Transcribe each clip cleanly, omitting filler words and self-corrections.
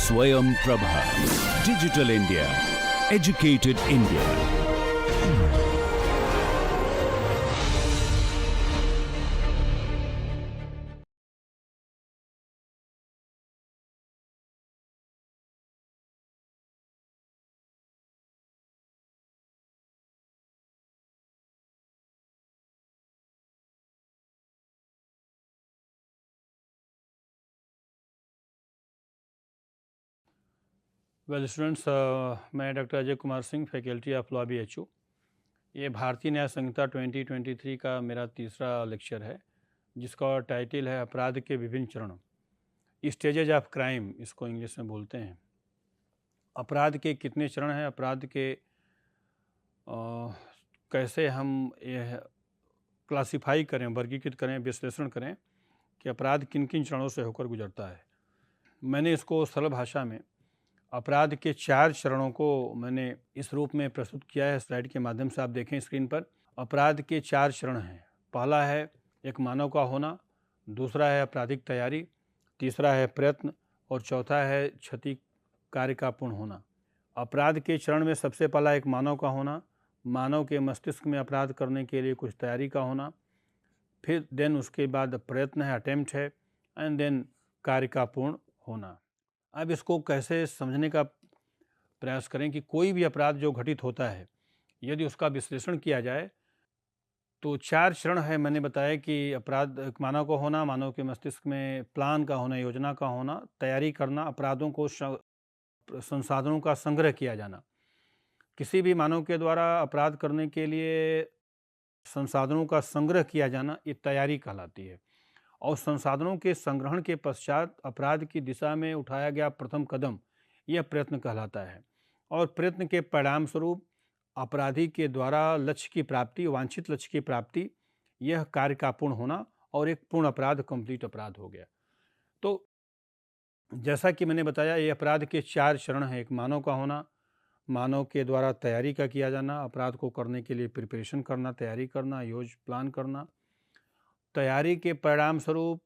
Swayam Prabha. Digital India. Educated India. Well students, मैं doctor Ajay Kumar Singh, faculty of law BHU। ये भारतीय न्याय संहिता 2023 का मेरा तीसरा लेक्चर है, जिसका टाइटल है अपराध के विभिन्न चरण, स्टेजेज ऑफ क्राइम, इसको इंग्लिश में बोलते हैं। अपराध के कितने चरण हैं, अपराध के कैसे हम यह क्लासिफाई करें, वर्गीकृत करें, विश्लेषण करें कि अपराध किन किन चरणों से होकर गुजरता है। मैंने इसको सरल भाषा में अपराध के 4 चरणों को मैंने इस रूप में प्रस्तुत किया है। स्लाइड के माध्यम से आप देखें स्क्रीन पर। अपराध के 4 चरण हैं। पहला है एक मानव का होना, दूसरा है आपराधिक तैयारी, तीसरा है प्रयत्न और चौथा है क्षति कार्य का पूर्ण होना। अपराध के चरण में सबसे पहला एक मानव का होना, मानव के मस्तिष्क में अपराध करने के लिए कुछ तैयारी का होना, फिर देन उसके बाद प्रयत्न है, अटेम्प्ट है, एंड देन कार्य का पूर्ण होना। अब इसको कैसे समझने का प्रयास करें कि कोई भी अपराध जो घटित होता है, यदि उसका विश्लेषण किया जाए तो 4 चरण है। मैंने बताया कि अपराध एक मानव का होना, मानव के मस्तिष्क में प्लान का होना, योजना का होना, तैयारी करना, अपराधों को संसाधनों का संग्रह किया जाना। किसी भी मानव के द्वारा अपराध करने के लिए संसाधनों का संग्रह किया जाना, ये तैयारी कहलाती है। और संसाधनों के संग्रहण के पश्चात अपराध की दिशा में उठाया गया प्रथम कदम, यह प्रयत्न कहलाता है। और प्रयत्न के परिणाम स्वरूप अपराधी के द्वारा लक्ष्य की प्राप्ति, वांछित लक्ष्य की प्राप्ति, यह कार्य का पूर्ण होना और एक पूर्ण अपराध, कंप्लीट अपराध हो गया। तो जैसा कि मैंने बताया, ये अपराध के 4 चरण हैं। एक मानव का होना, मानव के द्वारा तैयारी का किया जाना, अपराध को करने के लिए प्रिपरेशन करना, तैयारी करना, योजना प्लान करना, तैयारी के परिणाम स्वरूप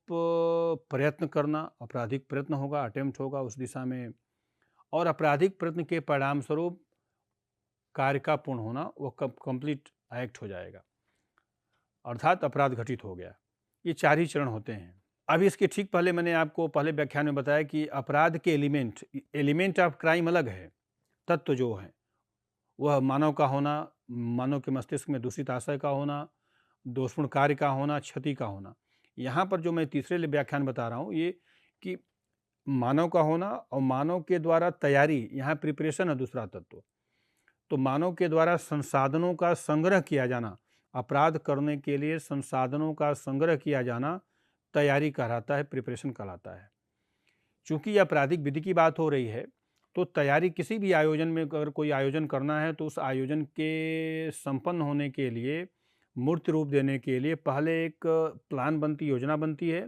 प्रयत्न करना, आपराधिक प्रयत्न होगा, अटेम्प्ट होगा उस दिशा में, और आपराधिक प्रयत्न के परिणाम स्वरूप कार्य का पूर्ण होना, वो कंप्लीट एक्ट हो जाएगा, अर्थात अपराध घटित हो गया। ये 4 ही चरण होते हैं। अभी इसके ठीक पहले मैंने आपको पहले व्याख्यान में बताया कि अपराध के एलिमेंट ऑफ क्राइम अलग है। तत्व जो है वह मानव का होना, मानव के मस्तिष्क में दूषित आशय का होना, दोषपूर्ण कार्य का होना, क्षति का होना। यहाँ पर जो मैं तीसरे व्याख्यान बता रहा हूँ, ये कि मानव का होना और मानव के द्वारा तैयारी, यहाँ प्रिपरेशन है दूसरा तत्व। तो मानव के द्वारा संसाधनों का संग्रह किया जाना, अपराध करने के लिए संसाधनों का संग्रह किया जाना तैयारी कहलाता है, प्रिपरेशन कहलाता है। चूँकि आपराधिक विधि की बात हो रही है, तो तैयारी किसी भी आयोजन में अगर कोई आयोजन करना है तो उस आयोजन के संपन्न होने के लिए, मूर्त रूप देने के लिए पहले एक प्लान बनती, योजना बनती है।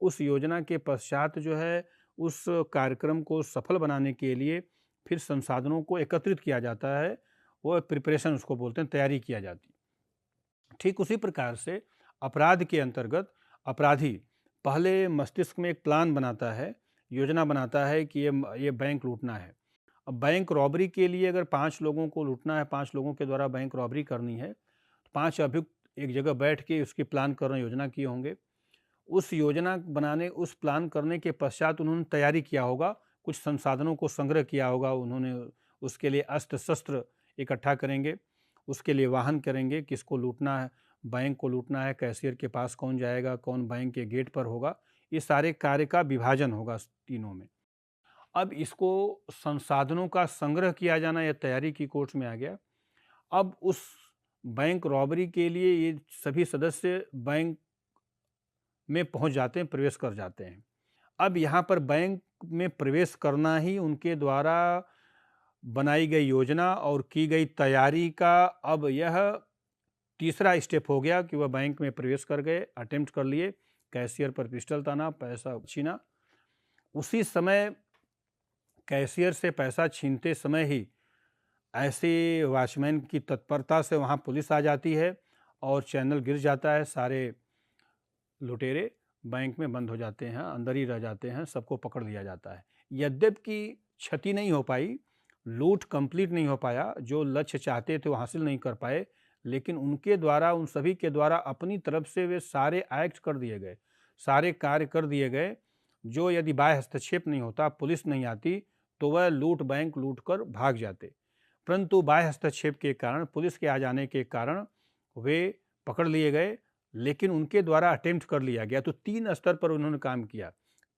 उस योजना के पश्चात जो है उस कार्यक्रम को सफल बनाने के लिए फिर संसाधनों को एकत्रित किया जाता है, वो प्रिपरेशन उसको बोलते हैं, तैयारी किया जाती है। ठीक उसी प्रकार से अपराध के अंतर्गत अपराधी पहले मस्तिष्क में एक प्लान बनाता है, योजना बनाता है कि ये बैंक लूटना है। अब बैंक रॉबरी के लिए अगर 5 लोगों को लूटना है, 5 लोगों के द्वारा बैंक रॉबरी करनी है, 5 अभियुक्त एक जगह बैठ के उसकी प्लान करना, योजना किए होंगे। उस योजना बनाने, उस प्लान करने के पश्चात उन्होंने तैयारी किया होगा, कुछ संसाधनों को संग्रह किया होगा उन्होंने। उसके लिए अस्त्र शस्त्र इकट्ठा करेंगे, उसके लिए वाहन करेंगे, किसको लूटना है, बैंक को लूटना है, कैशियर के पास कौन जाएगा, कौन बैंक के गेट पर होगा, ये सारे कार्य का विभाजन होगा तीनों में। अब इसको संसाधनों का संग्रह किया जाना, यह तैयारी की कोर्स में आ गया। अब उस बैंक रॉबरी के लिए ये सभी सदस्य बैंक में पहुंच जाते हैं, प्रवेश कर जाते हैं। अब यहाँ पर बैंक में प्रवेश करना ही उनके द्वारा बनाई गई योजना और की गई तैयारी का अब यह तीसरा स्टेप हो गया कि वह बैंक में प्रवेश कर गए, अटेम्प्ट कर लिए, कैशियर पर पिस्टल ताना, पैसा छीना। उसी समय कैशियर से पैसा छीनते समय ही ऐसे वॉचमैन की तत्परता से वहाँ पुलिस आ जाती है और चैनल गिर जाता है। सारे लुटेरे बैंक में बंद हो जाते हैं, अंदर ही रह जाते हैं, सबको पकड़ लिया जाता है। यद्यपि क्षति नहीं हो पाई, लूट कंप्लीट नहीं हो पाया, जो लक्ष्य चाहते थे वो हासिल नहीं कर पाए, लेकिन उनके द्वारा, उन सभी के द्वारा अपनी तरफ से वे सारे एक्ट कर दिए गए, सारे कार्य कर दिए गए, जो यदि बाह्य हस्तक्षेप नहीं होता, पुलिस नहीं आती, तो वह लूट बैंक लूट कर भाग जाते। परंतु बाह्य हस्तक्षेप के कारण, पुलिस के आ जाने के कारण वे पकड़ लिए गए, लेकिन उनके द्वारा अटेम्प्ट कर लिया गया। तो 3 स्तर पर उन्होंने काम किया।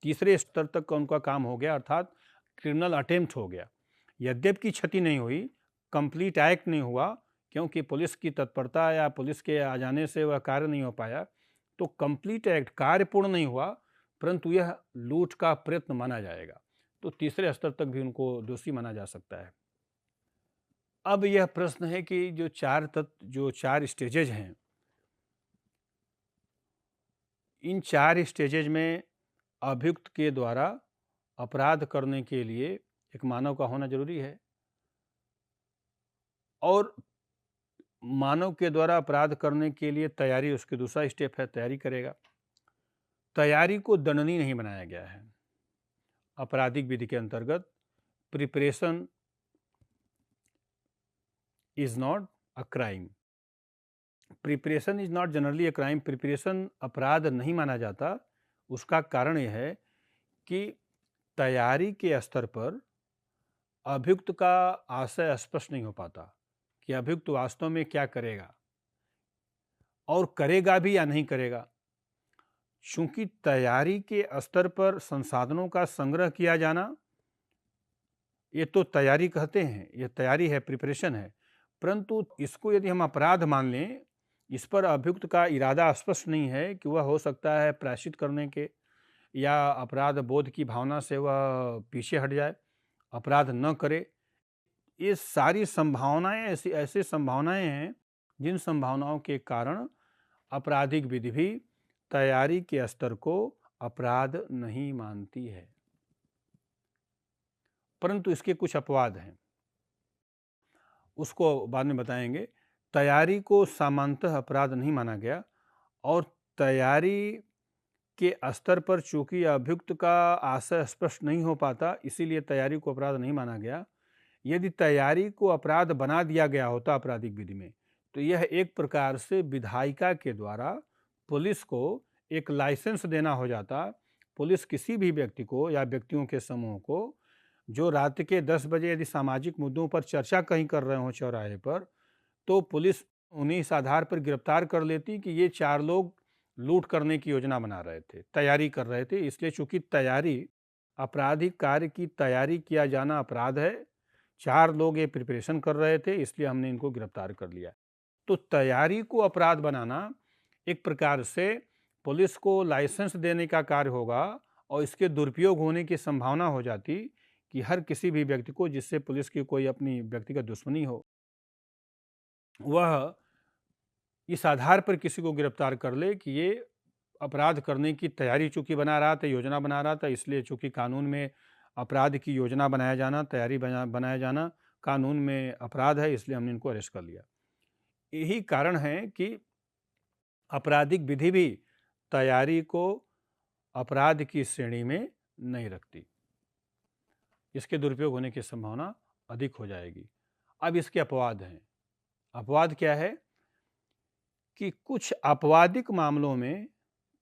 तीसरे स्तर तक का उनका काम हो गया, अर्थात क्रिमिनल अटेम्प्ट हो गया। यद्यपि क्षति नहीं हुई, कंप्लीट एक्ट नहीं हुआ, क्योंकि पुलिस की तत्परता या पुलिस के आ जाने से वह कार्य नहीं हो पाया, तो कंप्लीट एक्ट कार्य पूर्ण नहीं हुआ, परंतु यह लूट का प्रयत्न माना जाएगा। तो तीसरे स्तर तक भी उनको दोषी माना जा सकता है। अब यह प्रश्न है कि जो 4 स्टेजेज हैं, इन 4 स्टेजेज में अभियुक्त के द्वारा अपराध करने के लिए एक मानव का होना जरूरी है, और मानव के द्वारा अपराध करने के लिए तैयारी उसके दूसरा स्टेप है, तैयारी करेगा। तैयारी को दंडनीय नहीं बनाया गया है। आपराधिक विधि के अंतर्गत preparation is not a crime. Preparation is not generally a crime. Preparation अपराध नहीं माना जाता। उसका कारण यह है कि तैयारी के स्तर पर अभियुक्त का आशय स्पष्ट नहीं हो पाता कि अभियुक्त वास्तव में क्या करेगा, और करेगा भी या नहीं करेगा। चूंकि तैयारी के स्तर पर संसाधनों का संग्रह किया जाना, ये तो तैयारी कहते हैं, ये तैयारी है, प्रिपरेशन है, परंतु इसको यदि हम अपराध मान लें, इस पर अभियुक्त का इरादा स्पष्ट नहीं है कि वह हो सकता है प्रायश्चित करने के या अपराध बोध की भावना से वह पीछे हट जाए, अपराध न करे। ये सारी संभावनाएं ऐसी संभावनाएं हैं जिन संभावनाओं के कारण आपराधिक विधि भी तैयारी के स्तर को अपराध नहीं मानती है। परंतु इसके कुछ अपवाद हैं, उसको बाद में बताएंगे। तैयारी को सामान्यतः अपराध नहीं माना गया, और तैयारी के स्तर पर चूंकि अभियुक्त का आशय स्पष्ट नहीं हो पाता, इसीलिए तैयारी को अपराध नहीं माना गया। यदि तैयारी को अपराध बना दिया गया होता आपराधिक विधि में, तो यह एक प्रकार से विधायिका के द्वारा पुलिस को एक लाइसेंस देना हो जाता। पुलिस किसी भी व्यक्ति को या व्यक्तियों के समूह को जो रात के 10 बजे यदि सामाजिक मुद्दों पर चर्चा कहीं कर रहे हों चौराहे पर, तो पुलिस उन्हें इस आधार पर गिरफ्तार कर लेती कि ये 4 लोग लूट करने की योजना बना रहे थे, तैयारी कर रहे थे। इसलिए चूंकि तैयारी, आपराधिक कार्य की तैयारी किया जाना अपराध है, 4 लोग ये प्रिपरेशन कर रहे थे, इसलिए हमने इनको गिरफ्तार कर लिया। तो तैयारी को अपराध बनाना एक प्रकार से पुलिस को लाइसेंस देने का कार्य होगा, और इसके दुरुपयोग होने की संभावना हो जाती कि हर किसी भी व्यक्ति को जिससे पुलिस की कोई अपनी व्यक्तिगत दुश्मनी हो, वह इस आधार पर किसी को गिरफ्तार कर ले कि ये अपराध करने की तैयारी चूंकि बना रहा था, योजना बना रहा था, इसलिए चूंकि कानून में अपराध की योजना बनाया जाना, तैयारी बनाया जाना कानून में अपराध है, इसलिए हमने इनको अरेस्ट कर लिया। यही कारण है कि आपराधिक विधि भी तैयारी को अपराध की श्रेणी में नहीं रखती। इसके दुरुपयोग होने की संभावना अधिक हो जाएगी। अब इसके अपवाद हैं। अपवाद क्या है कि कुछ आपवादिक मामलों में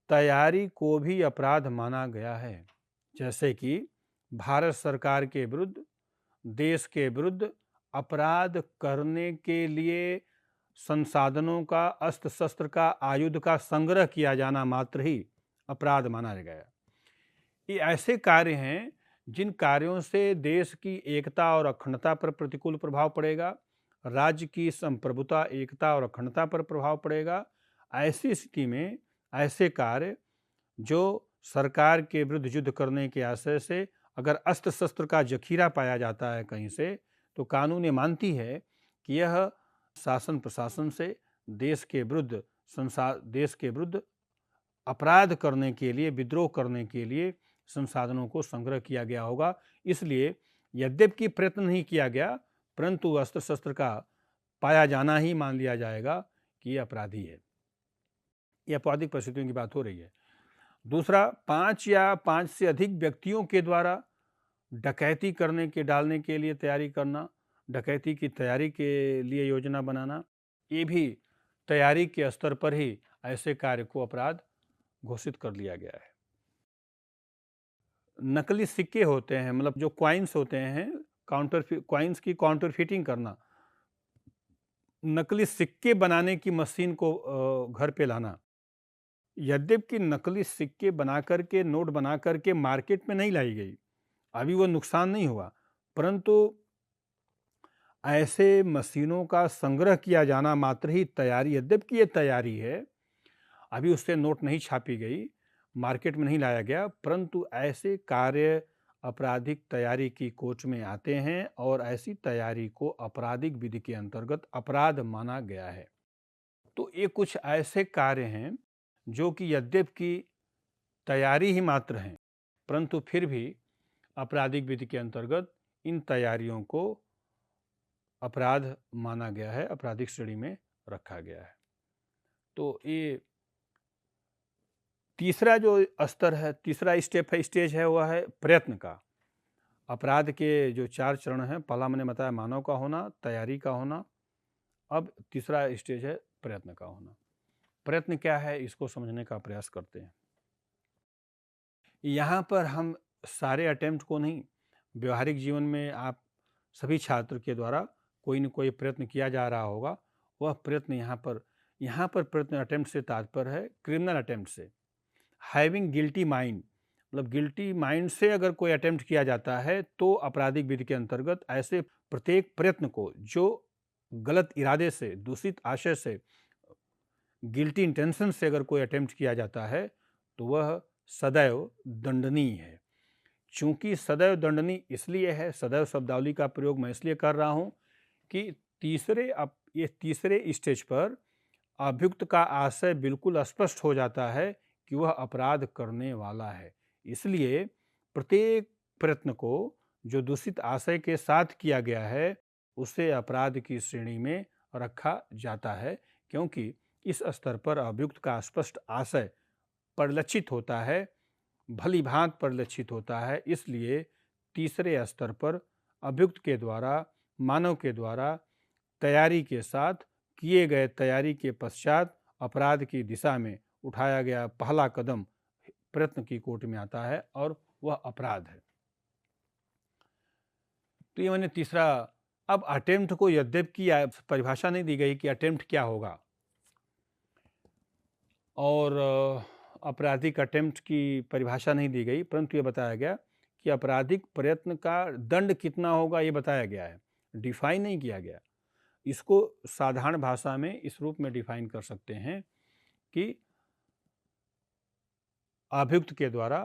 तैयारी को भी अपराध माना गया है, जैसे कि भारत सरकार के विरुद्ध, देश के विरुद्ध अपराध करने के लिए संसाधनों का, अस्त्र शस्त्र का, आयुध का संग्रह किया जाना मात्र ही अपराध माना गया। ये ऐसे कार्य हैं जिन कार्यों से देश की एकता और अखंडता पर प्रतिकूल प्रभाव पड़ेगा, राज्य की संप्रभुता, एकता और अखंडता पर प्रभाव पड़ेगा। ऐसी स्थिति में ऐसे कार्य जो सरकार के विरुद्ध युद्ध करने के आशय से अगर अस्त्र शस्त्र का जखीरा पाया जाता है कहीं से, तो कानून ये मानती है कि यह शासन प्रशासन से देश के विरुद्ध अपराध करने के लिए, विद्रोह करने के लिए संसाधनों को संग्रह किया गया होगा। इसलिए यद्यपि प्रयत्न नहीं किया गया, परंतु अस्त्र शस्त्र का पाया जाना ही मान लिया जाएगा कि यह अपराधी है। यह आपराधिक परिस्थितियों की बात हो रही है। दूसरा, 5 या 5 से अधिक व्यक्तियों के द्वारा डकैती डालने के लिए तैयारी करना, डकैती की तैयारी के लिए योजना बनाना, ये भी तैयारी के स्तर पर ही ऐसे कार्य को अपराध घोषित कर लिया गया है। नकली सिक्के होते हैं, मतलब जो कॉइन्स होते हैं, कॉइन्स की काउंटरफिटिंग करना, नकली सिक्के बनाने की मशीन को घर पे लाना। यद्यपि नकली सिक्के बना करके, नोट बना करके मार्केट में नहीं लाई गई, अभी वो नुकसान नहीं हुआ, परंतु ऐसे मशीनों का संग्रह किया जाना मात्र ही तैयारी, यद्यपि ये तैयारी है, अभी उससे नोट नहीं छापी गई, मार्केट में नहीं लाया गया, परंतु ऐसे कार्य आपराधिक तैयारी की कोच में आते हैं और ऐसी तैयारी को आपराधिक विधि के अंतर्गत अपराध माना गया है। तो ये कुछ ऐसे कार्य हैं जो कि यद्यपि तैयारी ही मात्र हैं, परंतु फिर भी आपराधिक विधि के अंतर्गत इन तैयारियों को अपराध माना गया है, आपराधिक श्रेणी में रखा गया है। तो ये तीसरा जो स्तर है, तीसरा स्टेज है, वह है प्रयत्न का। अपराध के जो 4 चरण हैं, पहला मैंने बताया मानव का होना, तैयारी का होना, अब तीसरा स्टेज है प्रयत्न का होना। प्रयत्न क्या है, इसको समझने का प्रयास करते हैं। यहाँ पर हम सारे अटेम्प्ट को नहीं, व्यवहारिक जीवन में आप सभी छात्र के द्वारा कोई न कोई प्रयत्न किया जा रहा होगा, वह प्रयत्न यहाँ पर प्रयत्न अटेम्प्ट से तात्पर्य है क्रिमिनल अटेम्प्ट से। हैविंग गिल्टी माइंड, मतलब गिल्टी माइंड से अगर कोई अटेम्प्ट किया जाता है तो आपराधिक विधि के अंतर्गत ऐसे प्रत्येक प्रयत्न को जो गलत इरादे से, दूषित आशय से, गिल्टी इंटेंशन से अगर कोई अटेम्प्ट किया जाता है तो वह सदैव दंडनीय है। चूंकि सदैव दंडनीय इसलिए है, सदैव शब्दावली का प्रयोग मैं इसलिए कर रहा हूं कि तीसरे स्टेज पर अभियुक्त का आशय बिल्कुल स्पष्ट हो जाता है कि वह अपराध करने वाला है। इसलिए प्रत्येक प्रयत्न को जो दूषित आशय के साथ किया गया है उसे अपराध की श्रेणी में रखा जाता है, क्योंकि इस स्तर पर अभियुक्त का स्पष्ट आशय परिलक्षित होता है, भली भांति परिलक्षित होता है। इसलिए तीसरे स्तर पर अभियुक्त के द्वारा, मानव के द्वारा तैयारी के साथ किए गए तैयारी के पश्चात अपराध की दिशा में उठाया गया पहला कदम प्रयत्न की कोट में आता है और वह अपराध है। तो ये मैंने तीसरा। अब अटेम्प्ट को यद्यपि परिभाषा नहीं दी गई कि अटेम्प्ट क्या होगा, और आपराधिक अटेम्प्ट की परिभाषा नहीं दी गई, परंतु ये बताया गया कि आपराधिक प्रयत्न का दंड कितना होगा ये बताया गया है, डिफाइन नहीं किया गया। इसको साधारण भाषा में इस रूप में डिफाइन कर सकते हैं कि अभियुक्त के द्वारा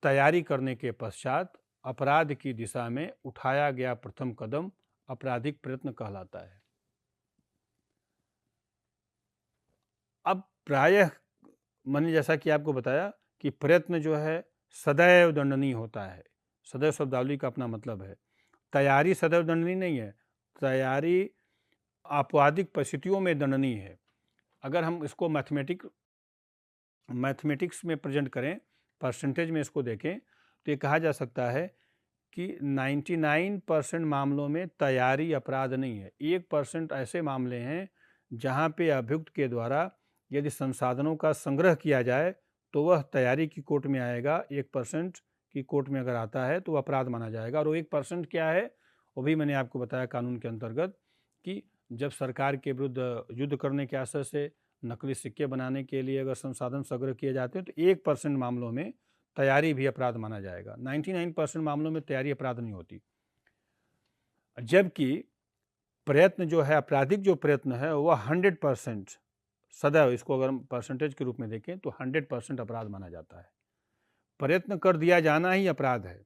तैयारी करने के पश्चात अपराध की दिशा में उठाया गया प्रथम कदम आपराधिक प्रयत्न कहलाता है। अब प्रायः मैंने जैसा कि आपको बताया कि प्रयत्न जो है सदैव दंडनीय होता है। सदैव शब्दावली का अपना मतलब है। तैयारी सदैव दंडनीय नहीं है, तैयारी आपराधिक परिस्थितियों में दंडनीय है। अगर हम इसको मैथमेटिक्स में प्रेजेंट करें, परसेंटेज में इसको देखें, तो ये कहा जा सकता है कि 99% मामलों में तैयारी अपराध नहीं है। 1% ऐसे मामले हैं जहाँ पे अभियुक्त के द्वारा यदि संसाधनों का संग्रह किया जाए तो वह तैयारी की कोट में आएगा। 1% की कोट में अगर आता है तो अपराध माना जाएगा। और वो 1% क्या है, वो भी मैंने आपको बताया कानून के अंतर्गत कि जब सरकार के विरुद्ध युद्ध करने के आशय से नकली सिक्के बनाने के लिए अगर संसाधन संग्रह किए जाते हैं तो 1% मामलों में तैयारी भी अपराध माना जाएगा। 99% मामलों में तैयारी अपराध नहीं होती। जबकि प्रयत्न जो है, आपराधिक जो प्रयत्न है वह 100% सदैव, इसको अगर हम परसेंटेज के रूप में देखें तो 100% अपराध माना जाता है। प्रयत्न कर दिया जाना ही अपराध है,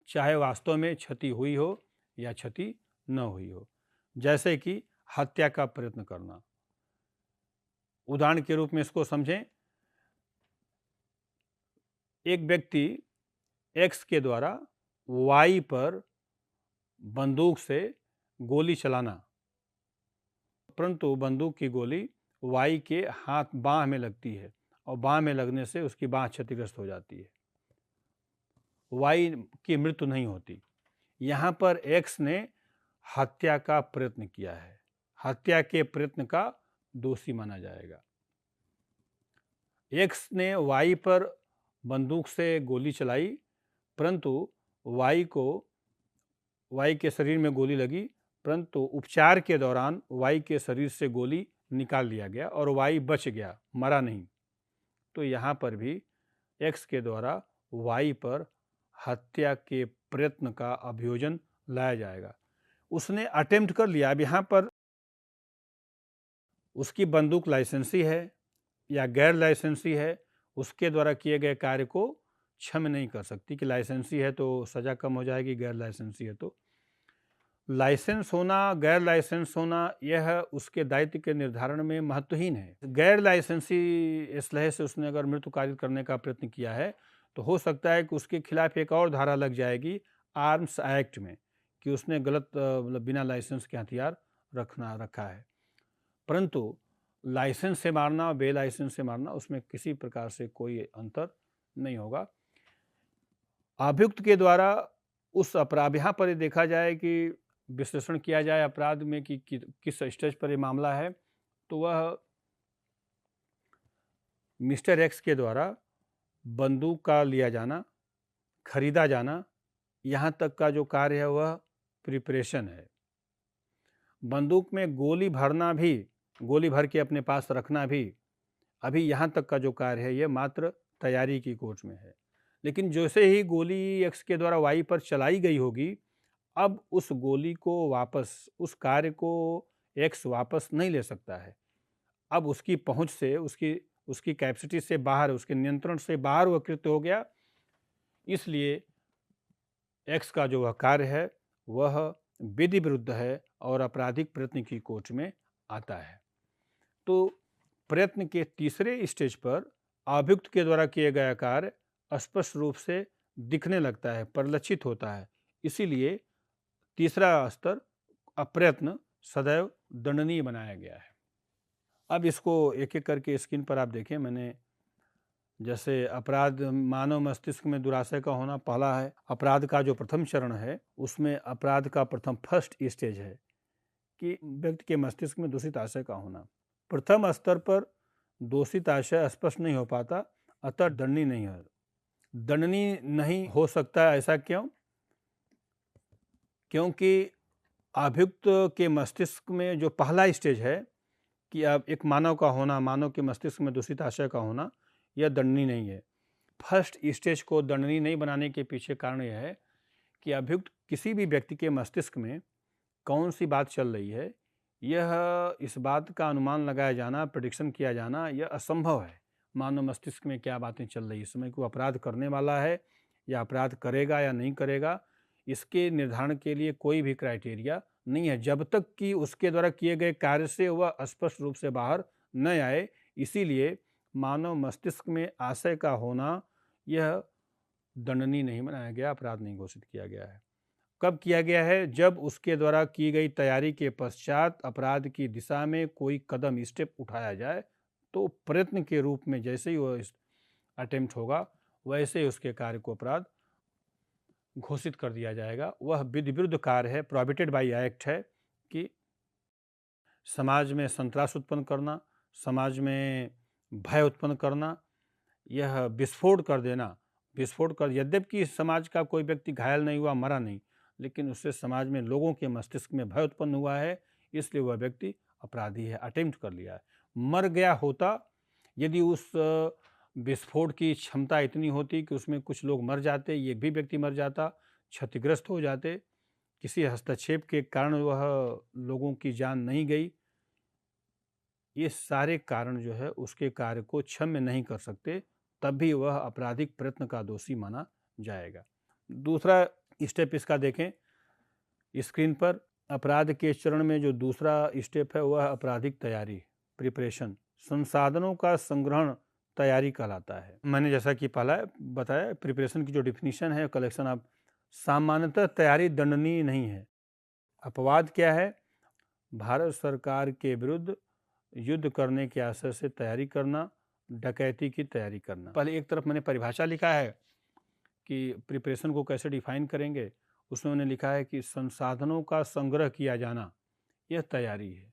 चाहे वास्तव में क्षति हुई हो या क्षति न हुई हो। जैसे कि हत्या का प्रयत्न करना। उदाहरण के रूप में इसको समझें, एक व्यक्ति एक्स के द्वारा वाई पर बंदूक से गोली चलाना, परंतु बंदूक की गोली वाई के बाह में लगती है और बाह में लगने से उसकी बाह क्षतिग्रस्त हो जाती है। वाई की मृत्यु नहीं होती। यहाँ पर एक्स ने हत्या का प्रयत्न किया है, हत्या के प्रयत्न का दोषी माना जाएगा। एक्स ने वाई पर बंदूक से गोली चलाई, परंतु वाई के शरीर में गोली लगी, परंतु उपचार के दौरान वाई के शरीर से गोली निकाल लिया गया और वाई बच गया, मरा नहीं। तो यहाँ पर भी एक्स के द्वारा वाई पर हत्या के प्रयत्न का अभियोजन लाया जाएगा। उसने अटेम्प्ट कर लिया। अब यहाँ पर उसकी बंदूक लाइसेंसी है या गैर लाइसेंसी है, उसके द्वारा किए गए कार्य को क्षम नहीं कर सकती कि लाइसेंसी है तो सज़ा कम हो जाएगी, गैर लाइसेंसी है तो। लाइसेंस होना, गैर लाइसेंस होना, यह उसके दायित्व के निर्धारण में महत्वहीन है। गैर लाइसेंसी असलहे से उसने अगर मृत्यु कारित करने का प्रयत्न किया है तो हो सकता है कि उसके खिलाफ एक और धारा लग जाएगी आर्म्स एक्ट में कि उसने गलत मतलब बिना लाइसेंस के हथियार रखा है। परंतु लाइसेंस से मारना और बे लाइसेंस से मारना, उसमें किसी प्रकार से कोई अंतर नहीं होगा। अभियुक्त के द्वारा उस अपराध, यहाँ पर देखा जाए कि विश्लेषण किया जाए अपराध में कि किस स्टेज पर ये मामला है, तो वह मिस्टर एक्स के द्वारा बंदूक का लिया जाना, खरीदा जाना, यहाँ तक का जो कार्य है वह प्रिपरेशन है। बंदूक में गोली भरना भी, गोली भर के अपने पास रखना भी, अभी यहाँ तक का जो कार्य है यह मात्र तैयारी की कोर्स में है। लेकिन जैसे ही गोली एक्स के द्वारा वाई पर चलाई गई होगी, अब उस गोली को वापस, उस कार्य को एक्स वापस नहीं ले सकता है। अब उसकी पहुंच से, उसकी कैपेसिटी से बाहर, उसके नियंत्रण से बाहर वह कृत्य हो गया। इसलिए एक्स का जो वह कार्य है वह विधि विरुद्ध है और आपराधिक प्रयत्न की कोर्ट में आता है। तो प्रयत्न के तीसरे स्टेज पर अभियुक्त के द्वारा किया गया कार्य स्पष्ट रूप से दिखने लगता है, परिलक्षित होता है। इसीलिए तीसरा स्तर अप्रयत्न सदैव दंडनीय बनाया गया है। अब इसको एक एक करके स्क्रीन पर आप देखें। मैंने जैसे अपराध, मानव मस्तिष्क में दुराशय का होना पहला है। अपराध का जो प्रथम चरण है उसमें अपराध का फर्स्ट स्टेज है कि व्यक्ति के मस्तिष्क में दूषित आशय का होना। प्रथम स्तर पर दोषित आशय स्पष्ट नहीं हो पाता, अतः दंडनीय नहीं है। दंडनीय नहीं हो सकता, ऐसा क्यों? क्योंकि अभियुक्त के मस्तिष्क में जो पहला स्टेज है कि अब एक मानव का होना, मानव के मस्तिष्क में दूषित आशय का होना, यह दंडनीय नहीं है। फर्स्ट स्टेज को दंडनीय नहीं बनाने के पीछे कारण यह है कि अभियुक्त किसी भी व्यक्ति के मस्तिष्क में कौन सी बात चल रही है, यह इस बात का अनुमान लगाया जाना, प्रेडिक्शन किया जाना, यह असंभव है। मानव मस्तिष्क में क्या बातें चल रही है, इस समय कोई अपराध करने वाला है या अपराध करेगा या नहीं करेगा, इसके निर्धारण के लिए कोई भी क्राइटेरिया नहीं है जब तक कि उसके द्वारा किए गए कार्य से वह स्पष्ट रूप से बाहर न आए। इसीलिए मानव मस्तिष्क में आशय का होना यह दंडनीय नहीं बनाया गया, अपराध नहीं घोषित किया गया है। कब किया गया है? जब उसके द्वारा की गई तैयारी के पश्चात अपराध की दिशा में कोई कदम, स्टेप उठाया जाए तो प्रयत्न के रूप में जैसे ही वह अटेम्प्ट होगा वैसे ही उसके कार्य को अपराध घोषित कर दिया जाएगा। वह विधि विरुद्ध कार्य है, प्रोहिबिटेड बाय एक्ट है कि समाज में संतरास उत्पन्न करना, समाज में भय उत्पन्न करना, यह विस्फोट कर देना, यद्यपि समाज का कोई व्यक्ति घायल नहीं हुआ, मरा नहीं, लेकिन उससे समाज में लोगों के मस्तिष्क में भय उत्पन्न हुआ है, इसलिए वह व्यक्ति अपराधी है, अटेम्प्ट कर लिया है। मर गया होता, यदि उस विस्फोट की क्षमता इतनी होती कि उसमें कुछ लोग मर जाते, ये भी व्यक्ति मर जाता, क्षतिग्रस्त हो जाते, किसी हस्तक्षेप के कारण वह लोगों की जान नहीं गई, ये सारे कारण जो है उसके कार्य को क्षम्य नहीं कर सकते, तब भी वह आपराधिक प्रयत्न का दोषी माना जाएगा। दूसरा स्टेप इसका देखें स्क्रीन पर। अपराध के चरण में जो दूसरा स्टेप है वह आपराधिक तैयारी, प्रिपरेशन, संसाधनों का संग्रहण तैयारी कहलाता है। मैंने जैसा कि पहला बताया, प्रिपरेशन की जो डिफिनीशन है, कलेक्शन ऑफ, सामान्यतः तैयारी दंडनीय नहीं है। अपवाद क्या है? भारत सरकार के विरुद्ध युद्ध करने के आशय से तैयारी करना, डकैती की तैयारी करना। पहले एक तरफ मैंने परिभाषा लिखा है कि प्रिपरेशन को कैसे डिफाइन करेंगे, उसमें उन्होंने लिखा है कि संसाधनों का संग्रह किया जाना यह तैयारी है।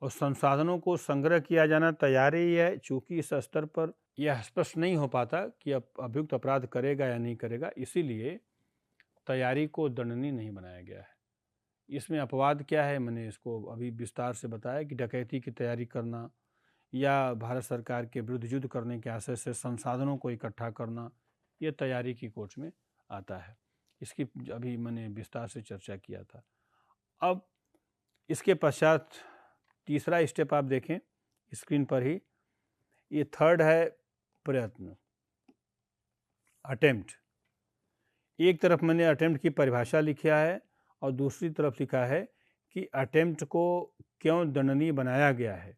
और संसाधनों को संग्रह किया जाना तैयारी है, चूँकि इस स्तर पर यह स्पष्ट नहीं हो पाता कि अभियुक्त अपराध करेगा या नहीं करेगा, इसीलिए तैयारी को दंडनीय नहीं बनाया गया है। इसमें अपवाद क्या है, मैंने इसको अभी विस्तार से बताया कि डकैती की तैयारी करना या भारत सरकार के विरुद्ध युद्ध करने के आशय से संसाधनों को इकट्ठा करना, ये तैयारी की कोर्ट में आता है। इसकी अभी मैंने विस्तार से चर्चा किया था। अब इसके पश्चात तीसरा स्टेप आप देखें स्क्रीन पर ही, ये थर्ड है प्रयत्न, अटेम्प्ट। एक तरफ मैंने अटेम्प्ट की परिभाषा लिखा है और दूसरी तरफ लिखा है कि अटेम्प्ट को क्यों दंडनीय बनाया गया है।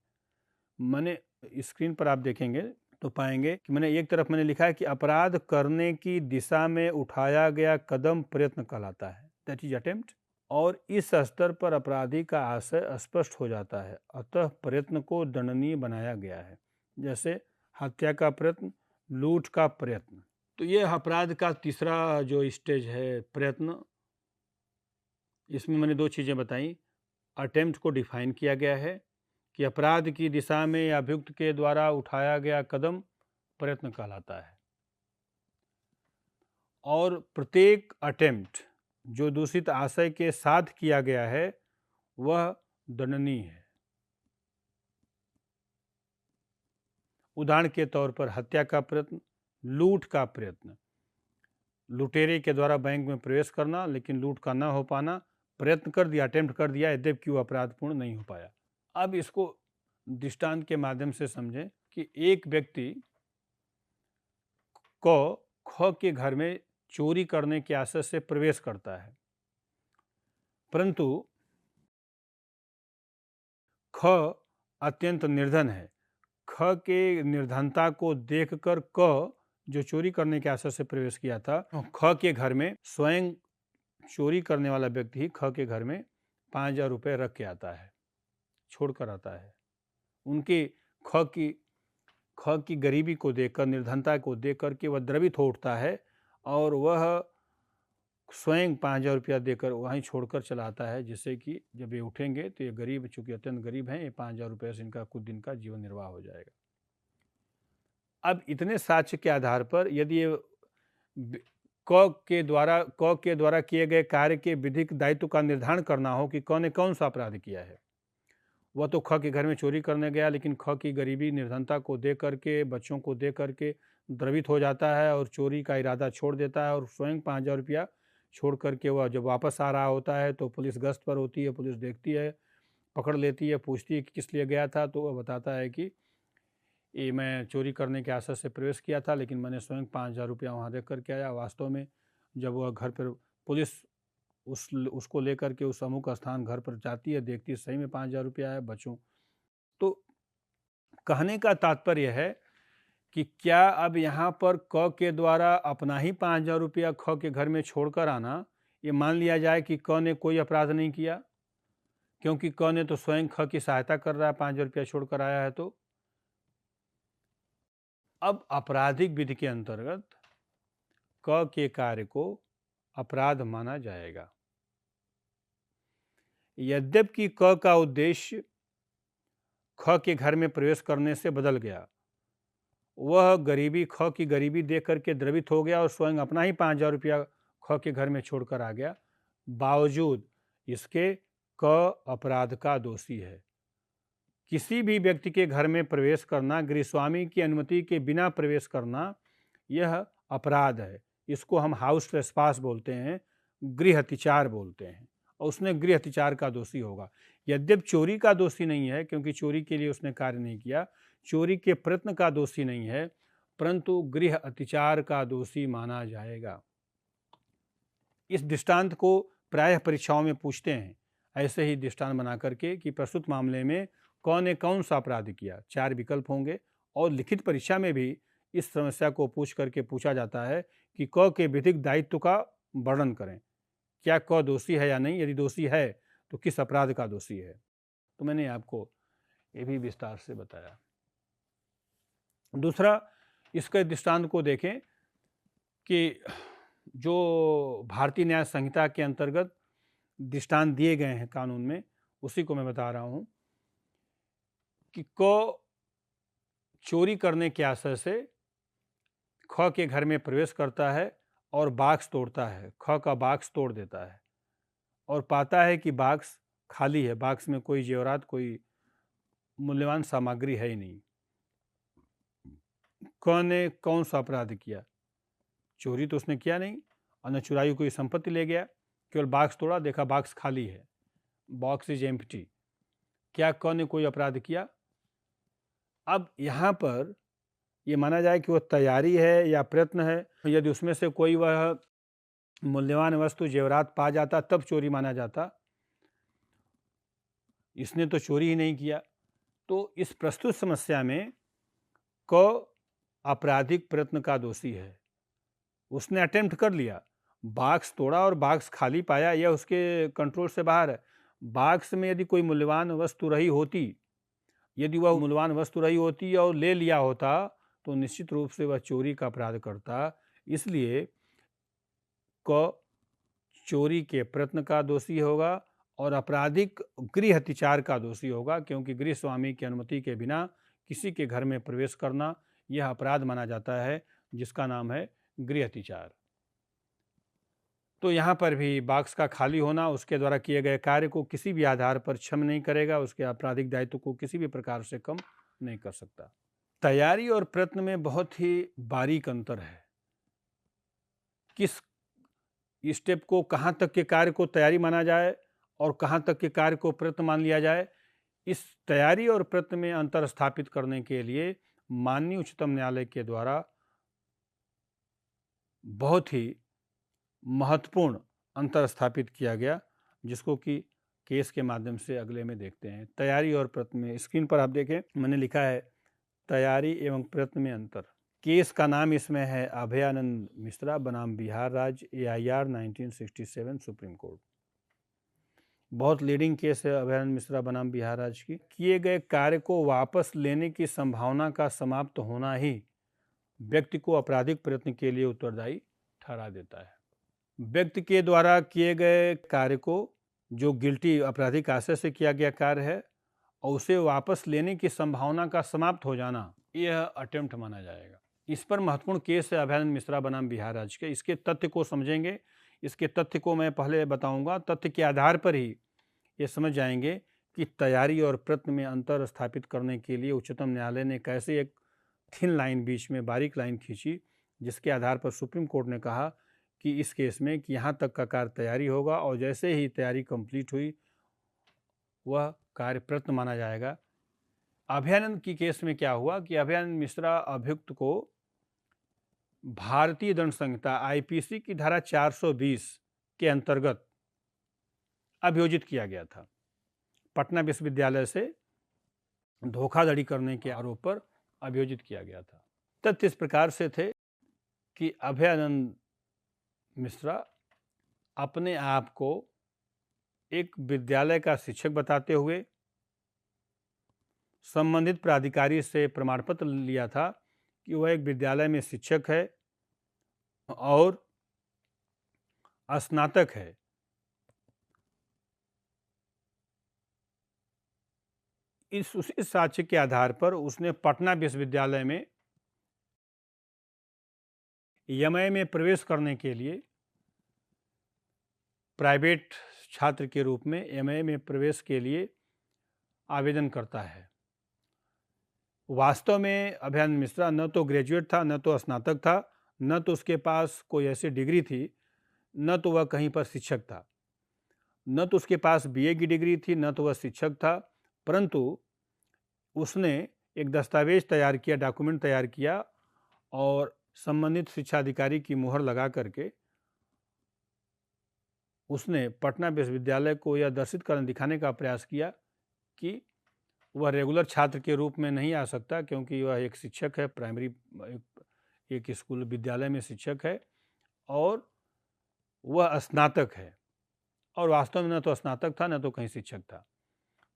मैंने स्क्रीन पर आप देखेंगे तो पाएंगे कि मैंने एक तरफ मैंने लिखा है कि अपराध करने की दिशा में उठाया गया कदम प्रयत्न कहलाता है, दैट इज अटेम्प्ट। और इस स्तर पर अपराधी का आशय स्पष्ट हो जाता है, अतः प्रयत्न को दंडनीय बनाया गया है। जैसे हत्या का प्रयत्न, लूट का प्रयत्न। तो ये अपराध का तीसरा जो स्टेज है प्रयत्न, इसमें मैंने दो चीज़ें बताई। अटेम्प्ट को डिफाइन किया गया है कि अपराध की दिशा में या अभियुक्त के द्वारा उठाया गया कदम प्रयत्न कहलाता है, और प्रत्येक अटेम्प्ट जो दूषित आशय के साथ किया गया है वह दंडनीय है। उदाहरण के तौर पर हत्या का प्रयत्न, लूट का प्रयत्न। लुटेरे के द्वारा बैंक में प्रवेश करना लेकिन लूट का न हो पाना, प्रयत्न कर दिया, अटेम्प्ट कर दिया, यद्यपि वो अपराध पूर्ण नहीं हो पाया। अब इसको दृष्टांत के माध्यम से समझें कि एक व्यक्ति को ख के घर में चोरी करने के आशय से प्रवेश करता है, परंतु ख अत्यंत निर्धन है। ख के निर्धनता को देखकर क जो चोरी करने के आशय से प्रवेश किया था, ख के घर में स्वयं चोरी करने वाला व्यक्ति ही ख के घर में 5,000 रुपये रख के आता है, छोड़कर आता है। उनकी ख की गरीबी को देखकर, निर्धनता को देख कर के वह द्रवित हो उठता है और वह स्वयं 5,000 रुपया देकर वहीं छोड़कर चला आता है, जिससे कि जब ये उठेंगे तो ये गरीब, चूँकि अत्यंत गरीब हैं, ये 5,000 रुपये से इनका कुछ दिन का जीवन निर्वाह हो जाएगा। अब इतने साक्ष्य के आधार पर यदि ये क के द्वारा किए गए कार्य के विधिक दायित्व का निर्धारण करना हो कि क ने कौन सा अपराध किया है, वह तो ख के घर में चोरी करने गया, लेकिन ख की गरीबी, निर्धनता को देख करके, बच्चों को देख करके द्रवित हो जाता है और चोरी का इरादा छोड़ देता है और स्वयं 5,000 रुपया छोड़ करके वह जब वापस आ रहा होता है तो पुलिस गश्त पर होती है, पुलिस देखती है, पकड़ लेती है, पूछती है कि किस लिए गया था, तो वह बताता है कि ये मैं चोरी करने के आशय से प्रवेश किया था, लेकिन मैंने स्वयं 5,000 रुपया वहाँ देख करके आया। वास्तव में जब वह घर पर पुलिस उसको लेकर के उस अमुक स्थान घर पर जाती है, देखती है सही में 5,000 रुपया है बच्चों। तो कहने का तात्पर्य है कि क्या अब यहाँ पर क के द्वारा अपना ही 5,000 रुपया ख के घर में छोड़कर आना, ये मान लिया जाए कि क ने कोई अपराध नहीं किया, क्योंकि क ने तो स्वयं ख की सहायता कर रहा है, 5,000 रुपया छोड़कर आया है। तो अब आपराधिक विधि के अंतर्गत क के कार्य को अपराध माना जाएगा, यद्यपि क का उद्देश्य ख के घर में प्रवेश करने से बदल गया। वह गरीबी, ख की गरीबी देख करके द्रवित हो गया और स्वयं अपना ही 5,000 रुपया ख के घर में छोड़कर आ गया। बावजूद इसके क अपराध का दोषी है। किसी भी व्यक्ति के घर में प्रवेश करना, गृहस्वामी की अनुमति के बिना प्रवेश करना, यह अपराध है। इसको हम हाउस ट्रेसपास बोलते हैं, गृह अतिचार बोलते हैं, और उसने गृह अतिचार का दोषी होगा। यद्यपि चोरी का दोषी नहीं है, क्योंकि चोरी के लिए उसने कार्य नहीं किया, चोरी के प्रयत्न का दोषी नहीं है, परंतु गृह अतिचार का दोषी माना जाएगा। इस दृष्टांत को प्रायः परीक्षाओं में पूछते हैं, ऐसे ही दृष्टांत बना करके कि प्रस्तुत मामले में कौन ने कौन सा अपराध किया। 4 विकल्प होंगे और लिखित परीक्षा में भी इस समस्या को पूछ करके पूछा जाता है कि क के विधिक दायित्व का वर्णन करें, क्या क दोषी है या नहीं, यदि दोषी है तो किस अपराध का दोषी है। तो मैंने आपको ये भी विस्तार से बताया। दूसरा, इसके दृष्टांत को देखें कि जो भारतीय न्याय संहिता के अंतर्गत दृष्टांत दिए गए हैं कानून में, उसी को मैं बता रहा हूँ कि क चोरी करने के आशय से ख के घर में प्रवेश करता है और बाक्स तोड़ता है, ख का बाक्स तोड़ देता है और पाता है कि बाक्स खाली है, बाक्स में कोई जेवरात, कोई मूल्यवान सामग्री है ही नहीं। क ने कौन सा अपराध किया? चोरी तो उसने किया नहीं और न चुराई हुई कोई संपत्ति ले गया, केवल बाक्स तोड़ा, देखा बाक्स खाली है, बॉक्स इज एम्प्टी। क्या क ने कोई अपराध किया? अब यहाँ पर ये माना जाए कि वह तैयारी है या प्रयत्न है, यदि उसमें से कोई वह मूल्यवान वस्तु जेवरात पा जाता तब चोरी माना जाता, इसने तो चोरी ही नहीं किया। तो इस प्रस्तुत समस्या में क आपराधिक प्रयत्न का दोषी है। उसने अटेम्प्ट कर लिया, बाक्स तोड़ा और बाक्स खाली पाया, यह उसके कंट्रोल से बाहर है। बाक्स में यदि कोई मूल्यवान वस्तु रही होती, यदि वह मूल्यवान वस्तु रही होती और ले लिया होता तो निश्चित रूप से वह चोरी का अपराध करता। इसलिए क चोरी के प्रयत्न का दोषी होगा और आपराधिक गृह अतिचार का दोषी होगा, क्योंकि गृह स्वामी की अनुमति के बिना किसी के घर में प्रवेश करना यह अपराध माना जाता है, जिसका नाम है गृह अतिचार। तो यहाँ पर भी बाक्स का खाली होना उसके द्वारा किए गए कार्य को किसी भी आधार पर क्षम नहीं करेगा, उसके आपराधिक दायित्व को किसी भी प्रकार से कम नहीं कर सकता। तैयारी और प्रयत्न में बहुत ही बारीक अंतर है। किस स्टेप को, कहाँ तक के कार्य को तैयारी माना जाए और कहाँ तक के कार्य को प्रयत्न मान लिया जाए, इस तैयारी और प्रयत्न में अंतर स्थापित करने के लिए माननीय उच्चतम न्यायालय के द्वारा बहुत ही महत्वपूर्ण अंतर स्थापित किया गया, जिसको कि केस के माध्यम से अगले में देखते हैं। तैयारी और प्रयत्न में, स्क्रीन पर आप देखें, मैंने लिखा है तैयारी एवं प्रयत्न में अंतर। केस का नाम इसमें है अभयानंद मिश्रा बनाम बिहार राज्य, AIR 1967 सुप्रीम कोर्ट। बहुत लीडिंग केस है अभयानंद मिश्रा बनाम बिहार राज्य की। किए गए कार्य को वापस लेने की संभावना का समाप्त होना ही व्यक्ति को आपराधिक प्रयत्न के लिए उत्तरदायी ठहरा देता है। व्यक्ति के द्वारा किए गए कार्य को, जो गिल्टी आपराधिक आशय से किया गया कार्य है, और उसे वापस लेने की संभावना का समाप्त हो जाना, यह अटेम्प्ट माना जाएगा। इस पर महत्वपूर्ण केस है अभयानंद मिश्रा बनाम बिहार राज्य के। इसके तथ्य को समझेंगे, इसके तथ्य को मैं पहले बताऊंगा, तथ्य के आधार पर ही ये समझ जाएंगे कि तैयारी और प्रयत्न में अंतर स्थापित करने के लिए उच्चतम न्यायालय ने कैसे एक थिन लाइन, बीच में बारीक लाइन खींची, जिसके आधार पर सुप्रीम कोर्ट ने कहा कि इस केस में कि यहाँ तक का कार्य तैयारी होगा और जैसे ही तैयारी कंप्लीट हुई वह कार्य प्रयत्न माना जाएगा। अभयानंद की केस में क्या हुआ कि अभयानंद मिश्रा अभियुक्त को भारतीय दंड संहिता IPC की धारा 420 के अंतर्गत अभियोजित किया गया था। पटना विश्वविद्यालय से धोखाधड़ी करने के आरोप पर अभियोजित किया गया था। तथ्य इस प्रकार से थे कि अभयानंद मिश्रा अपने आप को एक विद्यालय का शिक्षक बताते हुए संबंधित प्राधिकारी से प्रमाण पत्र लिया था कि वह एक विद्यालय में शिक्षक है और स्नातक है। इस साक्ष्य के आधार पर उसने पटना विश्वविद्यालय में MA में प्रवेश करने के लिए, प्राइवेट छात्र के रूप में MA में प्रवेश के लिए आवेदन करता है। वास्तव में अभयानंद मिश्रा न तो ग्रेजुएट था, न तो स्नातक था, न तो उसके पास कोई ऐसी डिग्री थी, न तो वह कहीं पर शिक्षक था, न तो उसके पास BA की डिग्री थी, न तो वह शिक्षक था। परंतु उसने एक दस्तावेज तैयार किया, डॉक्यूमेंट तैयार किया और संबंधित शिक्षा अधिकारी की मुहर लगा करके उसने पटना विश्वविद्यालय को यह दर्शित करने, दिखाने का प्रयास किया कि वह रेगुलर छात्र के रूप में नहीं आ सकता, क्योंकि वह एक शिक्षक है, प्राइमरी एक स्कूल विद्यालय में शिक्षक है और वह स्नातक है। और वास्तव में न तो स्नातक था, न तो कहीं शिक्षक था।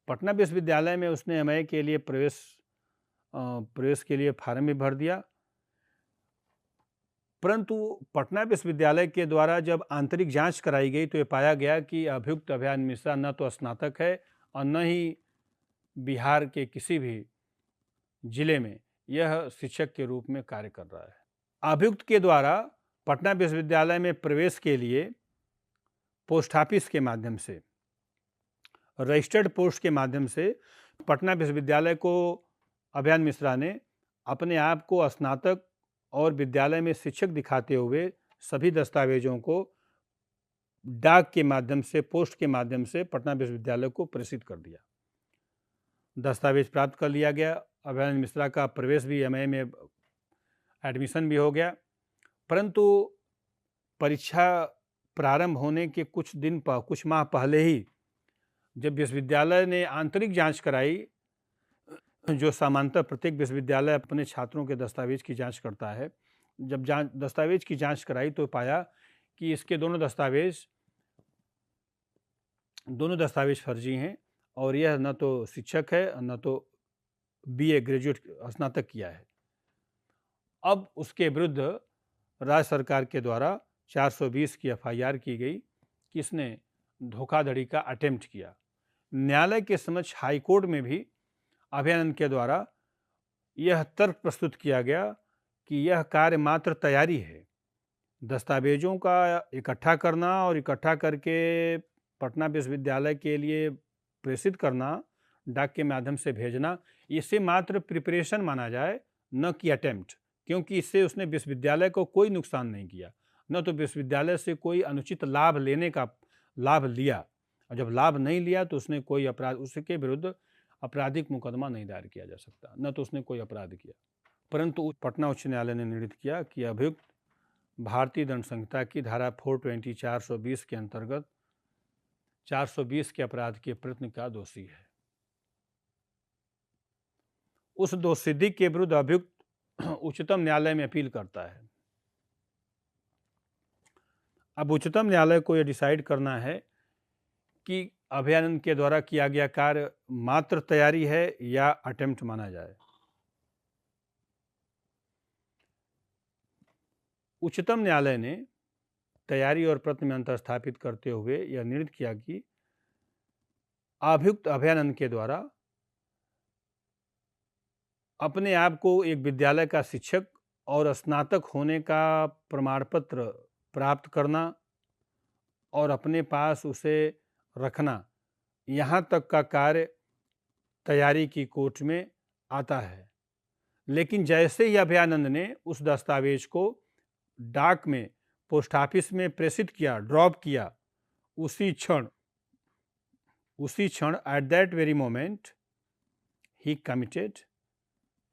पटना विश्वविद्यालय में उसने MA के लिए प्रवेश के लिए फार्म भी भर दिया। परंतु पटना विश्वविद्यालय के द्वारा जब आंतरिक जांच कराई गई तो ये पाया गया कि अभियुक्त अभयान मिश्रा न तो स्नातक है और न ही बिहार के किसी भी जिले में यह शिक्षक के रूप में कार्य कर रहा है। अभियुक्त के द्वारा पटना विश्वविद्यालय में प्रवेश के लिए पोस्ट ऑफिस के माध्यम से, रजिस्टर्ड पोस्ट के माध्यम से पटना विश्वविद्यालय को अभयान मिश्रा ने अपने आप को स्नातक और विद्यालय में शिक्षक दिखाते हुए सभी दस्तावेजों को डाक के माध्यम से, पोस्ट के माध्यम से पटना विश्वविद्यालय को प्रेषित कर दिया। दस्तावेज प्राप्त कर लिया गया। अभयान मिश्रा का प्रवेश भी एमए में एडमिशन भी हो गया। परंतु परीक्षा प्रारंभ होने के कुछ माह पहले ही जब विश्वविद्यालय ने आंतरिक जांच कराई, जो सामान्यतः प्रत्येक विश्वविद्यालय अपने छात्रों के दस्तावेज की जांच करता है, जब दस्तावेज की जांच कराई तो पाया कि इसके दोनों दस्तावेज फर्जी हैं और यह न तो शिक्षक है न तो बीए ग्रेजुएट स्नातक किया है। अब उसके विरुद्ध राज्य सरकार के द्वारा 420 की एफआईआर की गई कि इसने धोखाधड़ी का अटेम्प्ट किया। न्यायालय के समक्ष हाईकोर्ट में भी अभयानंद के द्वारा यह तर्क प्रस्तुत किया गया कि यह कार्य मात्र तैयारी है। दस्तावेजों का इकट्ठा करना और इकट्ठा करके पटना विश्वविद्यालय के लिए प्रेषित करना, डाक के माध्यम से भेजना, इसे मात्र प्रिपरेशन माना जाए, न कि अटेम्प्ट, क्योंकि इससे उसने विश्वविद्यालय को कोई नुकसान नहीं किया, न तो विश्वविद्यालय से कोई अनुचित लाभ लिया, और जब लाभ नहीं लिया तो उसने कोई अपराध, उसके विरुद्ध आपराधिक मुकदमा नहीं दायर किया जा सकता, न तो उसने कोई अपराध किया। परंतु पटना उच्च न्यायालय ने निर्णित किया कि अभियुक्त भारतीय दंड संहिता की धारा 420 420 के अंतर्गत 420 के अपराध के प्रयत्न का दोषी है। उस दोषसिद्धि के विरुद्ध अभियुक्त उच्चतम न्यायालय में अपील करता है। अब उच्चतम न्यायालय को यह डिसाइड करना है कि अभयानंद के द्वारा किया गया कार्य मात्र तैयारी है या अटेम्प्ट माना जाए। उच्चतम न्यायालय ने तैयारी और प्रयत्न में अंतर स्थापित करते हुए यह निर्णय किया कि अभियुक्त अभयानंद के द्वारा अपने आप को एक विद्यालय का शिक्षक और स्नातक होने का प्रमाण पत्र प्राप्त करना और अपने पास उसे रखना, यहाँ तक का कार्य तैयारी की कोर्ट में आता है। लेकिन जैसे ही अभयानंद ने उस दस्तावेज को डाक में, पोस्ट ऑफिस में प्रेषित किया, ड्रॉप किया, उसी क्षण at that very moment he committed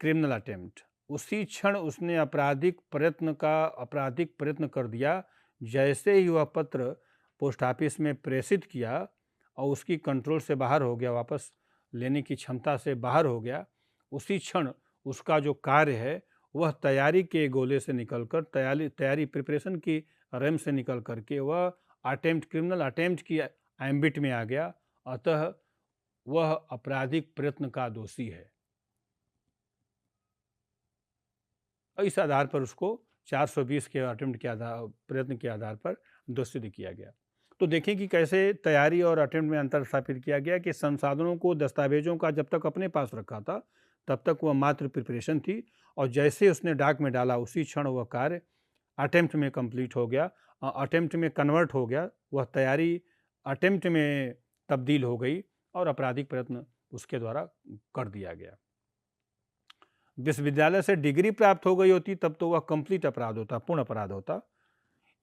criminal attempt. उसी क्षण उसने आपराधिक प्रयत्न कर दिया। जैसे ही वह पत्र पोस्ट ऑफिस में प्रेषित किया और उसकी कंट्रोल से बाहर हो गया, वापस लेने की क्षमता से बाहर हो गया, उसी क्षण उसका जो कार्य है वह तैयारी के गोले से निकलकर, तैयारी प्रिपरेशन की रेम से निकल करके वह क्रिमिनल अटेम्प्ट की एम्बिट में आ गया। अतः वह आपराधिक प्रयत्न का दोषी है। इस आधार पर उसको 420 के अटेम्प्ट के प्रयत्न के आधार पर दोषी किया गया। तो देखें कि कैसे तैयारी और अटेम्प्ट में अंतर स्थापित किया गया कि संसाधनों को, दस्तावेजों का जब तक अपने पास रखा था तब तक वह मात्र प्रिपरेशन थी, और जैसे उसने डाक में डाला उसी क्षण वह कार्य अटेम्प्ट में कंप्लीट हो गया, अटेम्प्ट में कन्वर्ट हो गया, वह तैयारी अटेम्प्ट में तब्दील हो गई और आपराधिक प्रयत्न उसके द्वारा कर दिया गया। विश्वविद्यालय से डिग्री प्राप्त हो गई होती तब तो वह कंप्लीट अपराध होता, पूर्ण अपराध होता।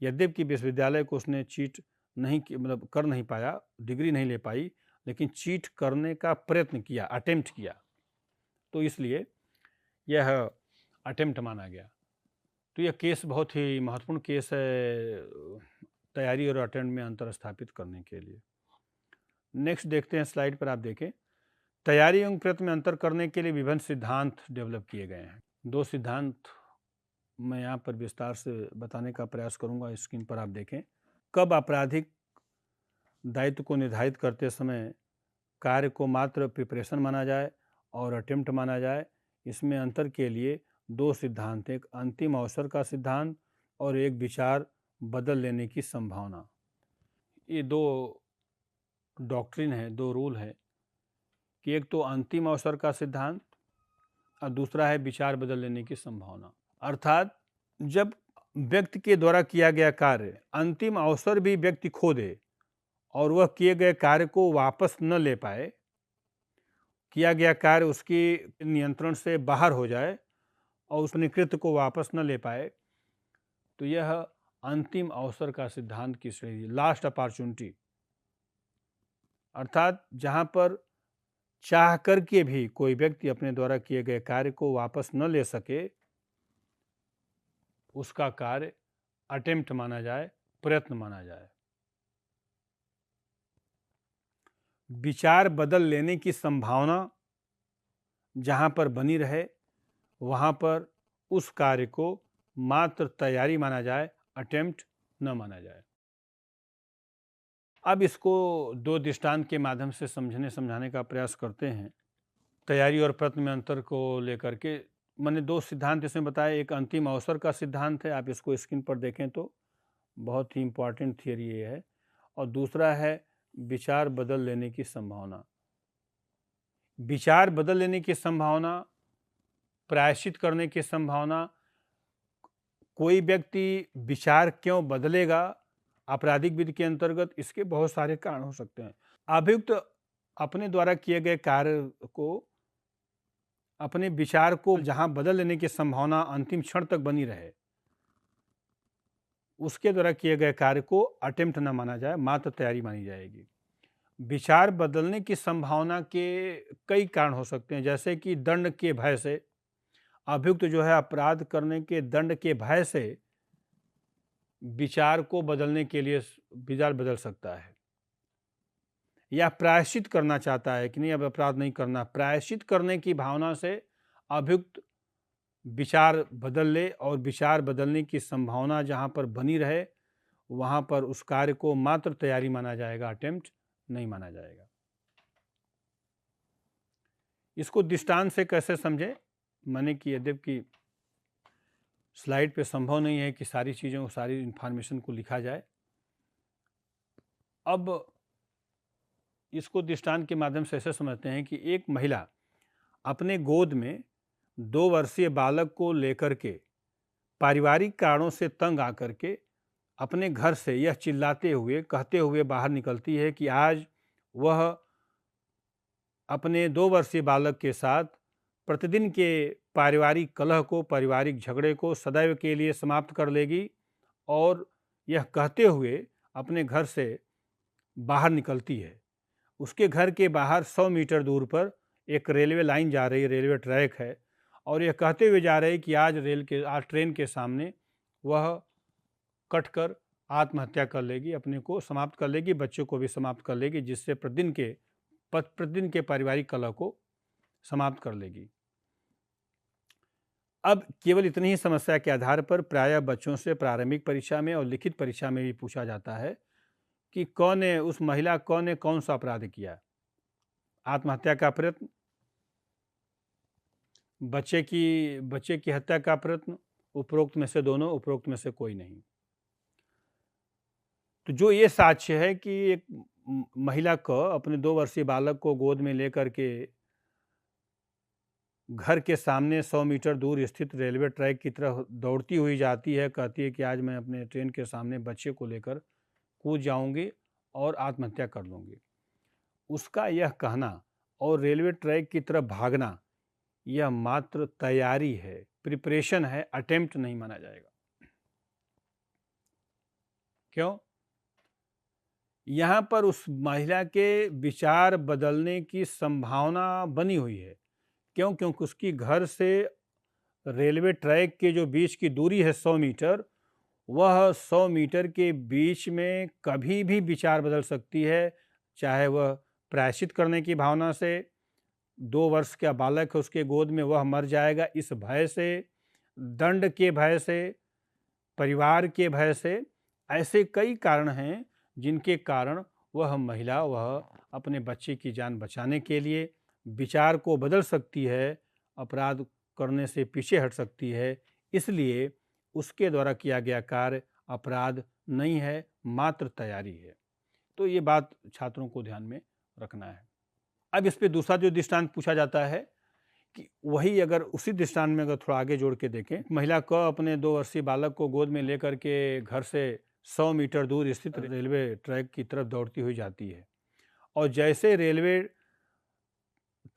यद्यपि विश्वविद्यालय को उसने चीट नहीं, मतलब कर नहीं पाया, डिग्री नहीं ले पाई, लेकिन चीट करने का प्रयत्न किया, अटेम्प्ट किया, तो इसलिए यह अटेम्प्ट माना गया। तो यह केस बहुत ही महत्वपूर्ण केस है तैयारी और अटेम्प्ट में अंतर स्थापित करने के लिए। नेक्स्ट देखते हैं, स्लाइड पर आप देखें। तैयारी एवं प्रयत्न में अंतर करने के लिए विभिन्न सिद्धांत डेवलप किए गए हैं। 2 सिद्धांत मैं यहाँ पर विस्तार से बताने का प्रयास करूँगा, स्क्रीन पर आप देखें। कब आपराधिक दायित्व को निर्धारित करते समय कार्य को मात्र प्रिपरेशन माना जाए और अटेम्प्ट माना जाए, इसमें अंतर के लिए 2 सिद्धांत, एक अंतिम अवसर का सिद्धांत और एक विचार बदल लेने की संभावना। ये दो डॉक्ट्रिन है, दो रूल है कि एक तो अंतिम अवसर का सिद्धांत और दूसरा है विचार बदल लेने की संभावना। अर्थात जब व्यक्ति के द्वारा किया गया कार्य अंतिम अवसर भी व्यक्ति खो दे और वह किए गए कार्य को वापस न ले पाए, किया गया कार्य उसके नियंत्रण से बाहर हो जाए और उस कृत्य को वापस न ले पाए, तो यह अंतिम अवसर का सिद्धांत की श्रेणी, लास्ट अपॉर्चुनिटी। अर्थात जहां पर चाह करके भी कोई व्यक्ति अपने द्वारा किए गए कार्य को वापस न ले सके, उसका कार्य अटेम्प्ट माना जाए, प्रयत्न माना जाए। विचार बदल लेने की संभावना जहां पर बनी रहे, वहां पर उस कार्य को मात्र तैयारी माना जाए, अटेम्प्ट न माना जाए। अब इसको दो दृष्टांत के माध्यम से समझाने का प्रयास करते हैं। तैयारी और प्रयत्न में अंतर को लेकर के मैंने दो सिद्धांत इसमें बताए। एक अंतिम अवसर का सिद्धांत है, आप इसको स्क्रीन पर देखें तो बहुत ही इम्पॉर्टेंट थियरी ये है, और दूसरा है विचार बदल लेने की संभावना। विचार बदल लेने की संभावना, प्रायश्चित करने की संभावना। कोई व्यक्ति विचार क्यों बदलेगा आपराधिक विधि के अंतर्गत, इसके बहुत सारे कारण हो सकते हैं। अभियुक्त अपने द्वारा किए गए कार्य को, अपने विचार को जहां बदल लेने की संभावना अंतिम क्षण तक बनी रहे, उसके द्वारा किए गए कार्य को अटेम्प्ट न माना जाए, मात्र तैयारी मानी जाएगी। विचार बदलने की संभावना के कई कारण हो सकते हैं, जैसे कि दंड के भय से अभियुक्त जो है अपराध करने के दंड के भय से विचार को बदलने के लिए विचार बदल सकता है, या प्रायश्चित करना चाहता है कि नहीं अब अपराध नहीं करना, प्रायश्चित करने की भावना से अभियुक्त विचार बदल ले, और विचार बदलने की संभावना जहां पर बनी रहे वहां पर उस कार्य को मात्र तैयारी माना जाएगा, अटेम्प्ट नहीं माना जाएगा। इसको दृष्टांत से कैसे समझे, माने कि यद्यपि स्लाइड पे संभव नहीं है कि सारी चीज़ों, सारी इंफॉर्मेशन को लिखा जाए, अब इसको दृष्टांत के माध्यम से ऐसे समझते हैं कि एक महिला अपने गोद में 2 वर्षीय बालक को लेकर के पारिवारिक कारणों से तंग आकर के अपने घर से यह चिल्लाते हुए, कहते हुए बाहर निकलती है कि आज वह अपने 2 वर्षीय बालक के साथ प्रतिदिन के पारिवारिक कलह को, पारिवारिक झगड़े को सदैव के लिए समाप्त कर लेगी, और यह कहते हुए अपने घर से बाहर निकलती है। उसके घर के बाहर 100 मीटर दूर पर एक रेलवे लाइन जा रही है, रेलवे ट्रैक है, और यह कहते हुए जा रही है कि आज ट्रेन के सामने वह कटकर आत्महत्या कर लेगी, अपने को समाप्त कर लेगी, बच्चों को भी समाप्त कर लेगी, जिससे प्रतिदिन के पारिवारिक कलह को समाप्त कर लेगी। अब केवल इतनी ही समस्या के आधार पर प्रायः बच्चों से प्रारंभिक परीक्षा में और लिखित परीक्षा में भी पूछा जाता है कि उस महिला ने कौन सा अपराध किया, आत्महत्या का प्रयत्न, बच्चे की हत्या का प्रयत्न, उपरोक्त में से दोनों, उपरोक्त में से कोई नहीं। तो जो ये साक्ष्य है कि एक महिला को अपने 2 वर्षीय बालक को गोद में लेकर के घर के सामने 100 मीटर दूर स्थित रेलवे ट्रैक की तरफ दौड़ती हुई जाती है, कहती है कि आज मैं अपने ट्रेन के सामने बच्चे को लेकर कूद जाऊंगी और आत्महत्या कर लूंगी, उसका यह कहना और रेलवे ट्रैक की तरफ भागना यह मात्र तैयारी है, प्रिपरेशन है, अटेम्प्ट नहीं माना जाएगा। क्यों? यहां पर उस महिला के विचार बदलने की संभावना बनी हुई है। क्यों? क्योंकि उसकी घर से रेलवे ट्रैक के जो बीच की दूरी है 100 मीटर, वह 100 मीटर के बीच में कभी भी विचार बदल सकती है, चाहे वह प्रायश्चित करने की भावना से, 2 वर्ष का बालक है उसके गोद में, वह मर जाएगा इस भय से, दंड के भय से, परिवार के भय से, ऐसे कई कारण हैं जिनके कारण वह महिला अपने बच्चे की जान बचाने के लिए विचार को बदल सकती है, अपराध करने से पीछे हट सकती है। इसलिए उसके द्वारा किया गया कार्य अपराध नहीं है, मात्र तैयारी है। तो ये बात छात्रों को ध्यान में रखना है। अब इस पे दूसरा जो दृष्टांत पूछा जाता है कि वही अगर उसी दृष्टांत में अगर थोड़ा आगे जोड़ के देखें, महिला क अपने 2 वर्षीय बालक को गोद में लेकर के घर से 100 मीटर दूर स्थित रेलवे ट्रैक की तरफ दौड़ती हुई जाती है और जैसे रेलवे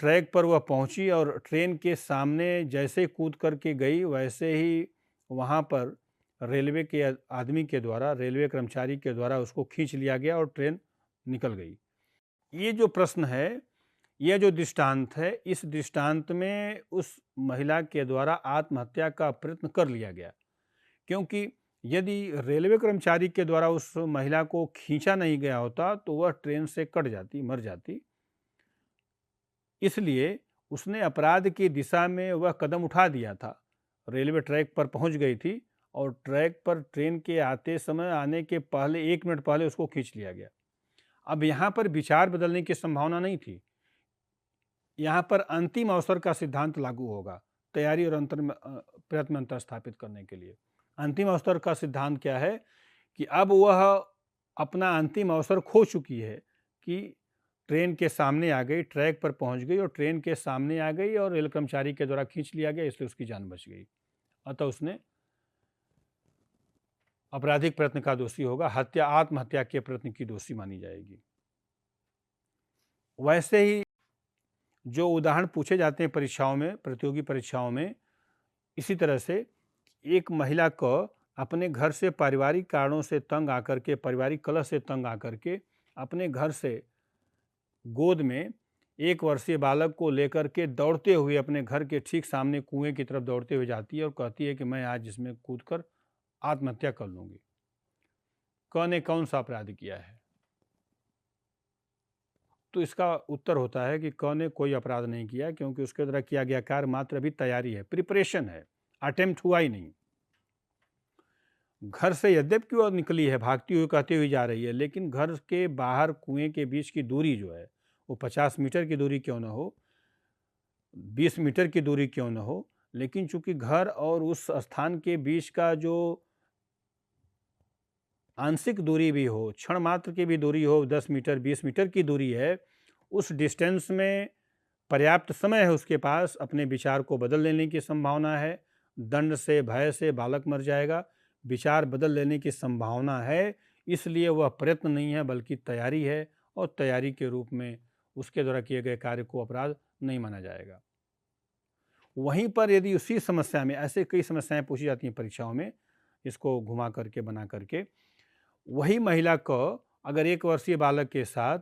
ट्रैक पर वह पहुंची और ट्रेन के सामने जैसे कूद करके गई, वैसे ही वहां पर रेलवे के आदमी के द्वारा, रेलवे कर्मचारी के द्वारा उसको खींच लिया गया और ट्रेन निकल गई। ये जो प्रश्न है, यह जो दृष्टांत है, इस दृष्टांत में उस महिला के द्वारा आत्महत्या का प्रयत्न कर लिया गया, क्योंकि यदि रेलवे कर्मचारी के द्वारा उस महिला को खींचा नहीं गया होता तो वह ट्रेन से कट जाती, मर जाती। इसलिए उसने अपराध की दिशा में वह कदम उठा दिया था। रेलवे ट्रैक पर पहुंच गई थी और ट्रैक पर ट्रेन के आते समय, आने के पहले 1 मिनट पहले उसको खींच लिया गया। अब यहाँ पर विचार बदलने की संभावना नहीं थी। यहाँ पर अंतिम अवसर का सिद्धांत लागू होगा तैयारी और प्रयत्न में अंतर स्थापित करने के लिए। अंतिम अवसर का सिद्धांत क्या है कि अब वह अपना अंतिम अवसर खो चुकी है कि ट्रेन के सामने आ गई, ट्रैक पर पहुंच गई और ट्रेन के सामने आ गई और रेल कर्मचारी के द्वारा खींच लिया गया, इसलिए उसकी जान बच गई। अतः उसने आपराधिक प्रयत्न का दोषी होगा, हत्या, आत्महत्या के प्रयत्न की दोषी मानी जाएगी। वैसे ही जो उदाहरण पूछे जाते हैं परीक्षाओं में, प्रतियोगी परीक्षाओं में, इसी तरह से एक महिला को अपने घर से पारिवारिक कारणों से तंग आकर के, पारिवारिक कलह से तंग आकर के अपने घर से गोद में 1 वर्षीय बालक को लेकर के दौड़ते हुए अपने घर के ठीक सामने कुएं की तरफ दौड़ते हुए जाती है और कहती है कि मैं आज इसमें कूदकर आत्महत्या कर लूंगी। क ने कौन सा अपराध किया है? तो इसका उत्तर होता है कि क ने कोई अपराध नहीं किया, क्योंकि उसके द्वारा किया गया कार्य मात्र अभी तैयारी है, प्रिपरेशन है, अटेम्प्ट हुआ ही नहीं। घर से यद्यपि वह निकली है, भागती हुई, कहती हुई जा रही है, लेकिन घर के बाहर कुएं के बीच की दूरी जो है वो 50 मीटर की दूरी क्यों न हो, 20 मीटर की दूरी क्यों न हो, लेकिन चूंकि घर और उस स्थान के बीच का जो आंशिक दूरी भी हो, क्षण मात्र की भी दूरी हो, 10 मीटर 20 मीटर की दूरी है, उस डिस्टेंस में पर्याप्त समय है उसके पास, अपने विचार को बदल लेने की संभावना है। दंड से, भय से बालक मर जाएगा, विचार बदल लेने की संभावना है, इसलिए वह प्रयत्न नहीं है बल्कि तैयारी है और तैयारी के रूप में उसके द्वारा किए गए कार्य को अपराध नहीं माना जाएगा। वहीं पर यदि उसी समस्या में, ऐसे कई समस्याएं पूछी जाती हैं परीक्षाओं में, इसको घुमा करके, बना करके, वही महिला को अगर 1 वर्षीय बालक के साथ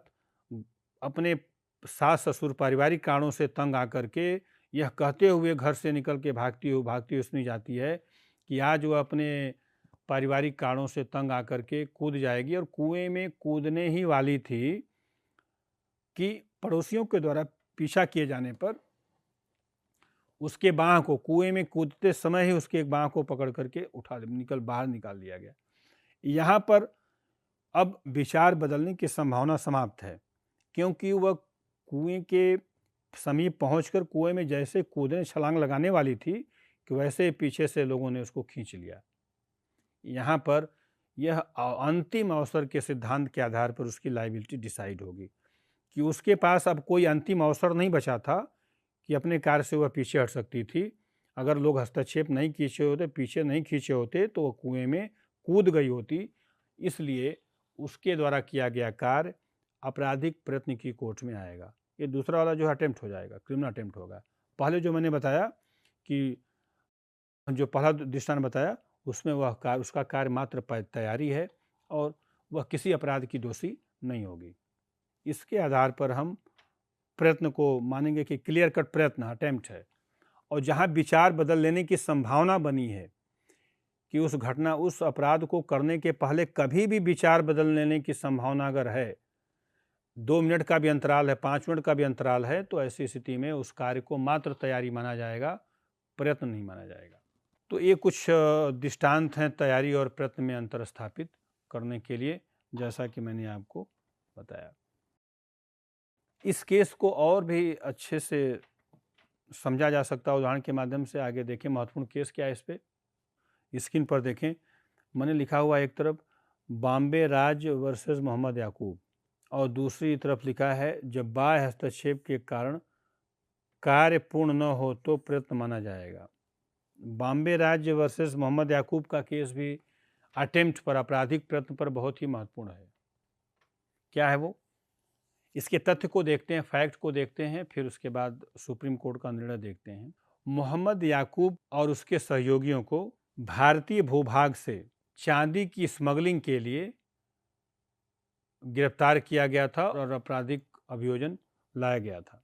अपने सास ससुर पारिवारिक कारणों से तंग आकर के यह कहते हुए घर से निकल के भागती हुई सुनी जाती है कि आज वह अपने पारिवारिक कारणों से तंग आकर के कूद जाएगी और कुएं में कूदने ही वाली थी कि पड़ोसियों के द्वारा पीछा किए जाने पर उसके बाह को, कुएं में कूदते समय ही उसके एक बाह को पकड़ करके बाहर निकाल दिया गया। यहाँ पर अब विचार बदलने की संभावना समाप्त है, क्योंकि वह कुएं के समीप पहुंचकर कुएं में जैसे कूदने, छलांग लगाने वाली थी कि वैसे पीछे से लोगों ने उसको खींच लिया। यहाँ पर यह अंतिम अवसर के सिद्धांत के आधार पर उसकी लायबिलिटी डिसाइड होगी कि उसके पास अब कोई अंतिम अवसर नहीं बचा था कि अपने कार्य से वह पीछे हट सकती थी। अगर लोग हस्तक्षेप नहीं खींचे होते, पीछे नहीं खींचे होते, तो वह कुएं में कूद गई होती। इसलिए उसके द्वारा किया गया कार्य आपराधिक प्रयत्न की कोर्ट में आएगा। ये दूसरा वाला जो अटेम्प्ट हो जाएगा, क्रिमिनल अटेम्प्ट होगा। पहले जो मैंने बताया कि जो पहला दृष्टांत बताया उसमें वह कार्य, उसका कार्य मात्र तैयारी है और वह किसी अपराध की दोषी नहीं होगी। इसके आधार पर हम प्रयत्न को मानेंगे कि क्लियर कट प्रयत्न, अटेम्प्ट है। और जहाँ विचार बदल लेने की संभावना बनी है कि उस घटना, उस अपराध को करने के पहले कभी भी विचार बदल लेने की संभावना अगर है, 2 मिनट का भी अंतराल है, 5 मिनट का भी अंतराल है, तो ऐसी स्थिति में उस कार्य को मात्र तैयारी माना जाएगा, प्रयत्न नहीं माना जाएगा। तो ये कुछ दृष्टांत हैं तैयारी और प्रयत्न में अंतर स्थापित करने के लिए, जैसा कि मैंने आपको बताया। इस केस को और भी अच्छे से समझा जा सकता है उदाहरण के माध्यम से। आगे देखें महत्वपूर्ण केस क्या है इस पे। स्क्रीन पर देखें, मैंने लिखा हुआ एक तरफ बॉम्बे राज वर्सेस मोहम्मद याकूब और दूसरी तरफ लिखा है जब बाह्य हस्तक्षेप के कारण कार्य पूर्ण न हो तो प्रयत्न माना जाएगा। बॉम्बे राज्य वर्सेस मोहम्मद याकूब का केस भी अटेम्प्ट पर, आपराधिक प्रयत्न पर बहुत ही महत्वपूर्ण है। क्या है वो? इसके तथ्य को देखते हैं, फैक्ट को देखते हैं, फिर उसके बाद सुप्रीम कोर्ट का निर्णय देखते हैं। मोहम्मद याकूब और उसके सहयोगियों को भारतीय भूभाग से चांदी की स्मगलिंग के लिए गिरफ्तार किया गया था और आपराधिक अभियोजन लाया गया था।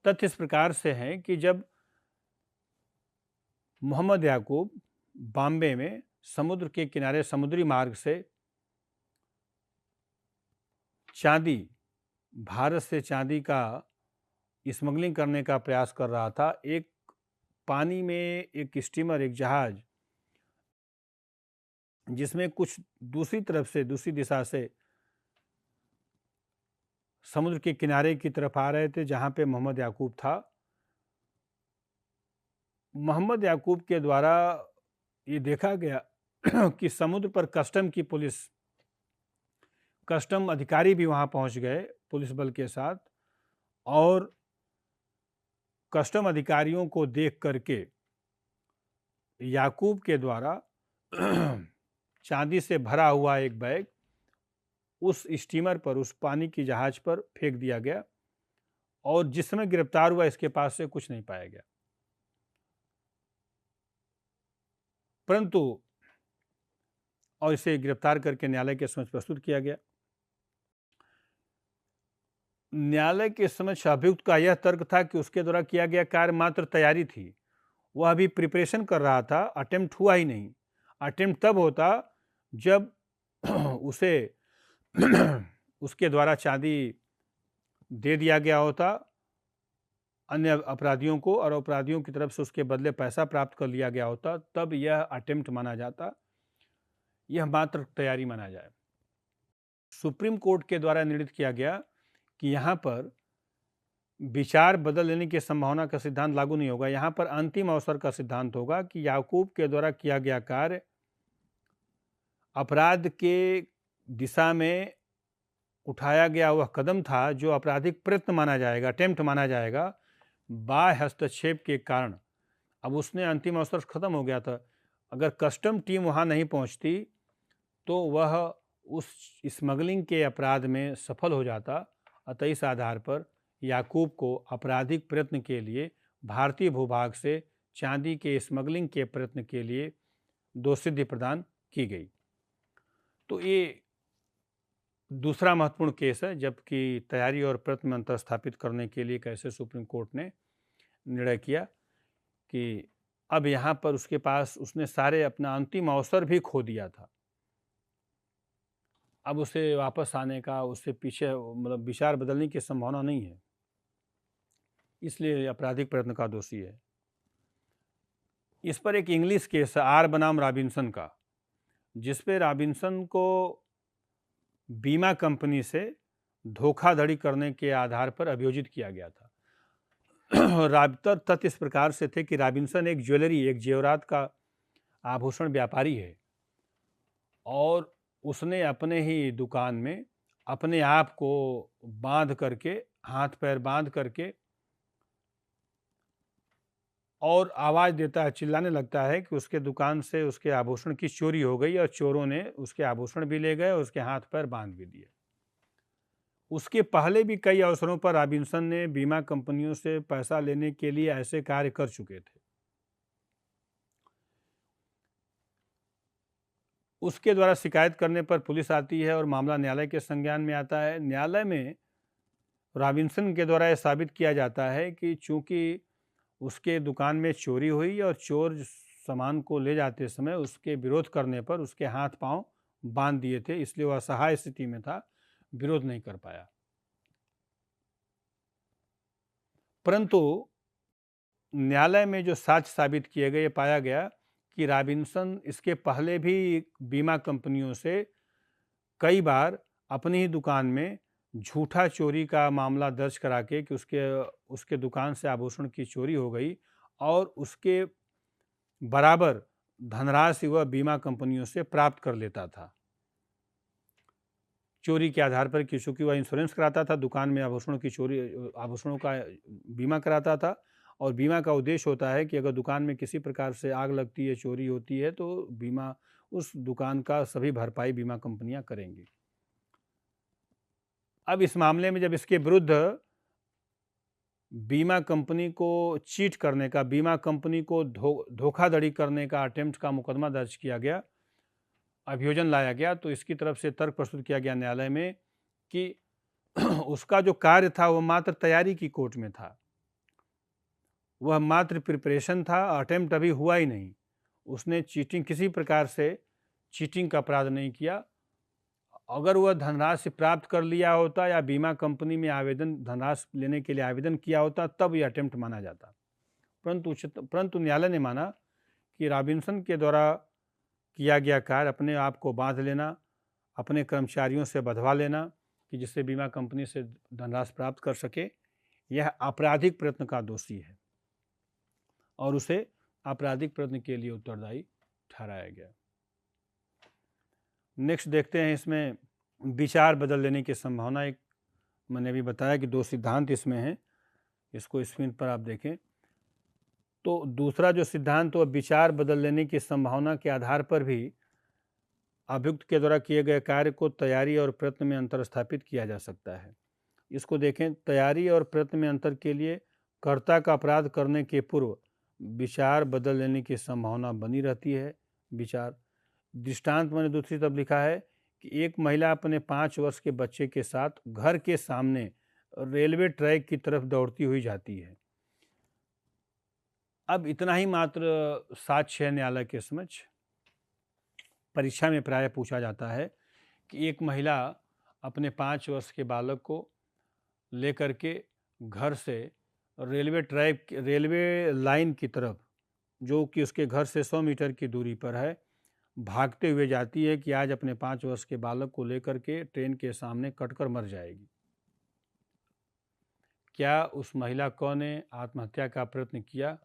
तथ्य इस प्रकार से है कि जब मोहम्मद याकूब बॉम्बे में समुद्र के किनारे समुद्री मार्ग से चांदी, भारत से चांदी का स्मगलिंग करने का प्रयास कर रहा था, एक पानी में एक स्टीमर, एक जहाज जिसमें कुछ दूसरी तरफ से, दूसरी दिशा से समुद्र के किनारे की तरफ आ रहे थे जहां पे मोहम्मद याकूब था। मोहम्मद याकूब के द्वारा ये देखा गया कि समुद्र पर कस्टम की पुलिस, कस्टम अधिकारी भी वहां पहुंच गए पुलिस बल के साथ, और कस्टम अधिकारियों को देख करके याकूब के द्वारा चांदी से भरा हुआ एक बैग उस स्टीमर पर, उस पानी की जहाज पर फेंक दिया गया और जिस समय गिरफ्तार हुआ इसके पास से कुछ नहीं पाया गया। परंतु और इसे गिरफ्तार करके न्यायालय के समक्ष प्रस्तुत किया गया। न्यायालय के समक्ष अभियुक्त का यह तर्क था कि उसके द्वारा किया गया कार्य मात्र तैयारी थी, वह अभी प्रिपरेशन कर रहा था, अटेम्प्ट हुआ ही नहीं। अटेम्प्ट तब होता जब उसे उसके द्वारा चांदी दे दिया गया होता अन्य अपराधियों को और अपराधियों की तरफ से उसके बदले पैसा प्राप्त कर लिया गया होता, तब यह अटेम्प्ट माना जाता, यह मात्र तैयारी माना जाए। सुप्रीम कोर्ट के द्वारा निर्णित किया गया कि यहाँ पर विचार बदल लेने की संभावना का सिद्धांत लागू नहीं होगा, यहाँ पर अंतिम अवसर का सिद्धांत होगा कि याकूब के द्वारा किया गया कार्य अपराध के दिशा में उठाया गया वह कदम था जो आपराधिक प्रयत्न माना जाएगा, अटेम्प्ट माना जाएगा। बाह्य हस्तक्षेप के कारण अब उसने अंतिम अवसर खत्म हो गया था। अगर कस्टम टीम वहाँ नहीं पहुँचती तो वह उस स्मगलिंग के अपराध में सफल हो जाता। अतः इस आधार पर याकूब को आपराधिक प्रयत्न के लिए भारतीय भूभाग से चांदी के स्मगलिंग के प्रयत्न के लिए दोषसिद्धि प्रदान की गई। तो ये दूसरा महत्वपूर्ण केस है, जबकि तैयारी और प्रयत्न में अंतर स्थापित करने के लिए कैसे सुप्रीम कोर्ट ने निर्णय किया कि अब यहाँ पर उसके पास, उसने सारे अपना अंतिम अवसर भी खो दिया था, अब उसे वापस आने का, उससे पीछे मतलब विचार बदलने की संभावना नहीं है, इसलिए आपराधिक प्रयत्न का दोषी है। इस पर एक इंग्लिश केस है आर बनाम रॉबिन्सन का, जिस पे रॉबिन्सन को बीमा कंपनी से धोखाधड़ी करने के आधार पर अभियोजित किया गया था। तथ्य इस प्रकार से थे कि रॉबिन्सन एक ज्वेलरी, एक जेवरात का आभूषण व्यापारी है और उसने अपने ही दुकान में अपने आप को बांध करके, हाथ पैर बांध करके, और आवाज़ देता है, चिल्लाने लगता है कि उसके दुकान से उसके आभूषण की चोरी हो गई और चोरों ने उसके आभूषण भी ले गए और उसके हाथ पैर बांध भी दिए। उसके पहले भी कई अवसरों पर रॉबिन्सन ने बीमा कंपनियों से पैसा लेने के लिए ऐसे कार्य कर चुके थे। उसके द्वारा शिकायत करने पर पुलिस आती है और मामला न्यायालय के संज्ञान में आता है। न्यायालय में रॉबिन्सन के द्वारा यह साबित किया जाता है कि चूंकि उसके दुकान में चोरी हुई और चोर सामान को ले जाते समय उसके विरोध करने पर उसके हाथ पांव बांध दिए थे, इसलिए वह असहाय स्थिति में था, विरोध नहीं कर पाया। परंतु न्यायालय में जो साक्ष्य साबित किए गए, पाया गया कि रॉबिन्सन इसके पहले भी बीमा कंपनियों से कई बार अपनी ही दुकान में झूठा चोरी का मामला दर्ज करा के कि उसके दुकान से आभूषण की चोरी हो गई और उसके बराबर धनराशि वह बीमा कंपनियों से प्राप्त कर लेता था चोरी के आधार पर, कि चूँकि वह इंश्योरेंस कराता था, दुकान में आभूषणों की चोरी, आभूषणों का बीमा कराता था, और बीमा का उद्देश्य होता है कि अगर दुकान में किसी प्रकार से आग लगती है, चोरी होती है, तो बीमा उस दुकान का सभी भरपाई बीमा कंपनियां करेंगी। अब इस मामले में जब इसके विरुद्ध बीमा कंपनी को चीट करने का, बीमा कंपनी को धोखाधड़ी करने का अटेम्प्ट का मुकदमा दर्ज किया गया, अभियोजन लाया गया, तो इसकी तरफ से तर्क प्रस्तुत किया गया न्यायालय में कि उसका जो कार्य था वह मात्र तैयारी की कोर्ट में था, वह मात्र प्रिपरेशन था, अटेम्प्ट अभी हुआ ही नहीं। उसने चीटिंग, किसी प्रकार से चीटिंग का अपराध नहीं किया। अगर वह धनराशि प्राप्त कर लिया होता या बीमा कंपनी में धनराशि लेने के लिए आवेदन किया होता, तब यह अटेम्प्ट माना जाता। परंतु न्यायालय ने माना कि रॉबिन्सन के द्वारा किया गया कार्य, अपने आप को बांध लेना, अपने कर्मचारियों से बंधवा लेना कि जिससे बीमा कंपनी से धनराशि प्राप्त कर सके, यह आपराधिक प्रयत्न का दोषी है और उसे आपराधिक प्रयत्न के लिए उत्तरदायी ठहराया गया। नेक्स्ट देखते हैं, इसमें विचार बदल लेने की संभावना। एक मैंने अभी बताया कि 2 सिद्धांत इसमें हैं, इसको स्क्रीन पर आप देखें। तो दूसरा जो सिद्धांत, तो विचार बदल लेने की संभावना के आधार पर भी अभियुक्त के द्वारा किए गए कार्य को तैयारी और प्रयत्न में अंतर स्थापित किया जा सकता है। इसको देखें, तैयारी और प्रयत्न में अंतर के लिए कर्ता का अपराध करने के पूर्व विचार बदल लेने की संभावना बनी रहती है। विचार दृष्टांत मैंने दूसरी तरफ लिखा है कि एक महिला अपने 5 वर्ष के बच्चे के साथ घर के सामने रेलवे ट्रैक की तरफ दौड़ती हुई जाती है। अब इतना ही मात्र साक्ष्य है न्यायालय के समक्ष। परीक्षा में प्रायः पूछा जाता है कि एक महिला अपने 5 वर्ष के बालक को लेकर के घर से रेलवे लाइन की तरफ, जो कि उसके घर से 100 मीटर की दूरी पर है, भागते हुए जाती है कि आज अपने 5 वर्ष के बालक को लेकर के ट्रेन के सामने कटकर मर जाएगी। क्या उस महिला को ने आत्महत्या का प्रयत्न किया?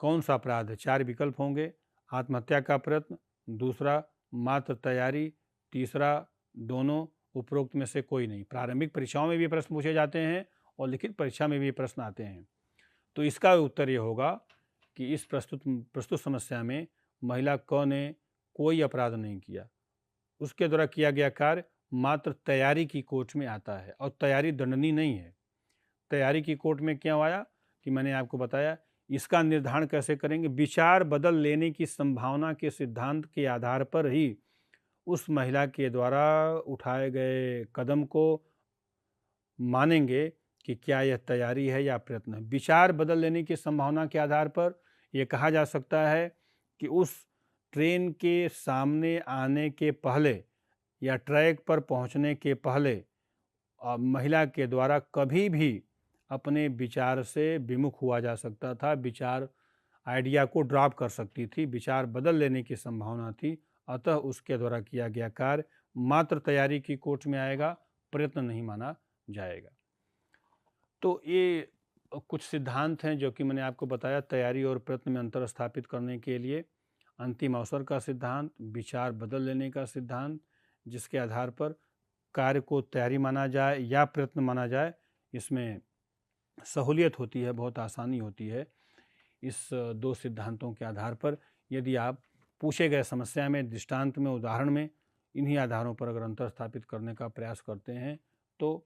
कौन सा अपराध है? 4 विकल्प होंगे। आत्महत्या का प्रयत्न, दूसरा मात्र तैयारी, तीसरा दोनों, उपरोक्त में से कोई नहीं। प्रारंभिक परीक्षाओं में भी प्रश्न पूछे जाते हैं और लिखित परीक्षा में भी प्रश्न आते हैं। तो इसका उत्तर ये होगा कि इस प्रस्तुत समस्या में महिला क ने कोई अपराध नहीं किया। उसके द्वारा किया गया कार्य मात्र तैयारी की कोर्ट में आता है और तैयारी दंडनीय नहीं है। तैयारी की कोर्ट में क्यों आया कि मैंने आपको बताया। इसका निर्धारण कैसे करेंगे? विचार बदल लेने की संभावना के सिद्धांत के आधार पर ही उस महिला के द्वारा उठाए गए कदम को मानेंगे कि क्या यह तैयारी है या प्रयत्न है। विचार बदल लेने की संभावना के आधार पर यह कहा जा सकता है कि उस ट्रेन के सामने आने के पहले या ट्रैक पर पहुंचने के पहले महिला के द्वारा कभी भी अपने विचार से विमुख हुआ जा सकता था, विचार आइडिया को ड्रॉप कर सकती थी, विचार बदल लेने की संभावना थी। अतः उसके द्वारा किया गया कार्य मात्र तैयारी की कोर्ट में आएगा, प्रयत्न नहीं माना जाएगा। तो ये कुछ सिद्धांत हैं जो कि मैंने आपको बताया। तैयारी और प्रयत्न में अंतर स्थापित करने के लिए अंतिम अवसर का सिद्धांत, विचार बदल लेने का सिद्धांत, जिसके आधार पर कार्य को तैयारी माना जाए या प्रयत्न माना जाए, इसमें सहूलियत होती है, बहुत आसानी होती है। इस 2 सिद्धांतों के आधार पर यदि आप पूछे गए समस्या में, दृष्टांत में, उदाहरण में इन्हीं आधारों पर अगर अंतर स्थापित करने का प्रयास करते हैं तो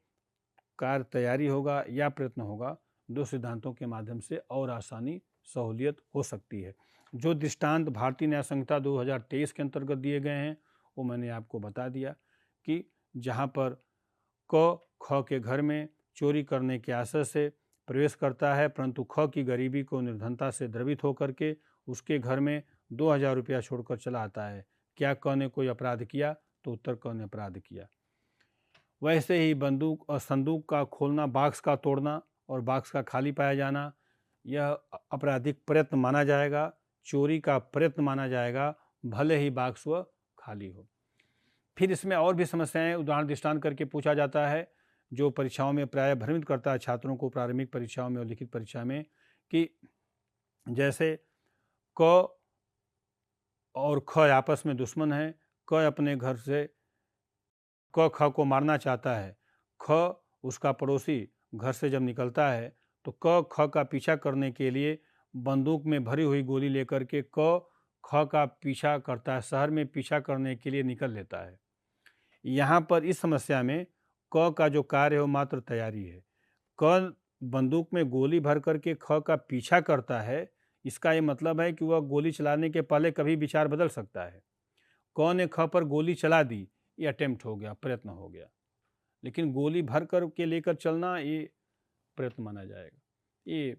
कार्य तैयारी होगा या प्रयत्न होगा, 2 सिद्धांतों के माध्यम से और आसानी, सहूलियत हो सकती है। जो दृष्टांत भारतीय न्याय संहिता 2023 के अंतर्गत दिए गए हैं वो मैंने आपको बता दिया कि जहाँ पर क ख के घर में चोरी करने के आशय से प्रवेश करता है, परंतु ख की गरीबी को निर्धनता से द्रवित होकर के उसके घर में 2000 रुपया छोड़कर चला आता है। क्या क ने कोई अपराध किया? तो उत्तर क ने अपराध किया। वैसे ही बंदूक और संदूक का खोलना, बाक्स का तोड़ना और बाक्स का खाली पाया जाना, यह आपराधिक प्रयत्न माना जाएगा, चोरी का प्रयत्न माना जाएगा, भले ही बाक्स वह खाली हो। फिर इसमें और भी समस्याएं उदाहरण दृष्टांत करके पूछा जाता है, जो परीक्षाओं में प्रायः भ्रमित करता है छात्रों को, प्रारंभिक परीक्षाओं में और लिखित परीक्षा में, कि जैसे क और ख आपस में दुश्मन है। क अपने घर से क ख को मारना चाहता है। ख उसका पड़ोसी घर से जब निकलता है तो क ख का पीछा करने के लिए बंदूक में भरी हुई गोली लेकर के क ख का पीछा करता है, शहर में पीछा करने के लिए निकल लेता है। यहाँ पर इस समस्या में क का जो कार्य है वो मात्र तैयारी है। क बंदूक में गोली भर कर के ख का पीछा करता है, इसका ये मतलब है कि वह गोली चलाने के पहले कभी विचार बदल सकता है। क ने ख पर गोली चला दी, ये अटेम्प्ट हो गया, प्रयत्न हो गया। लेकिन गोली भर कर के लेकर चलना ये प्रयत्न माना जाएगा, ये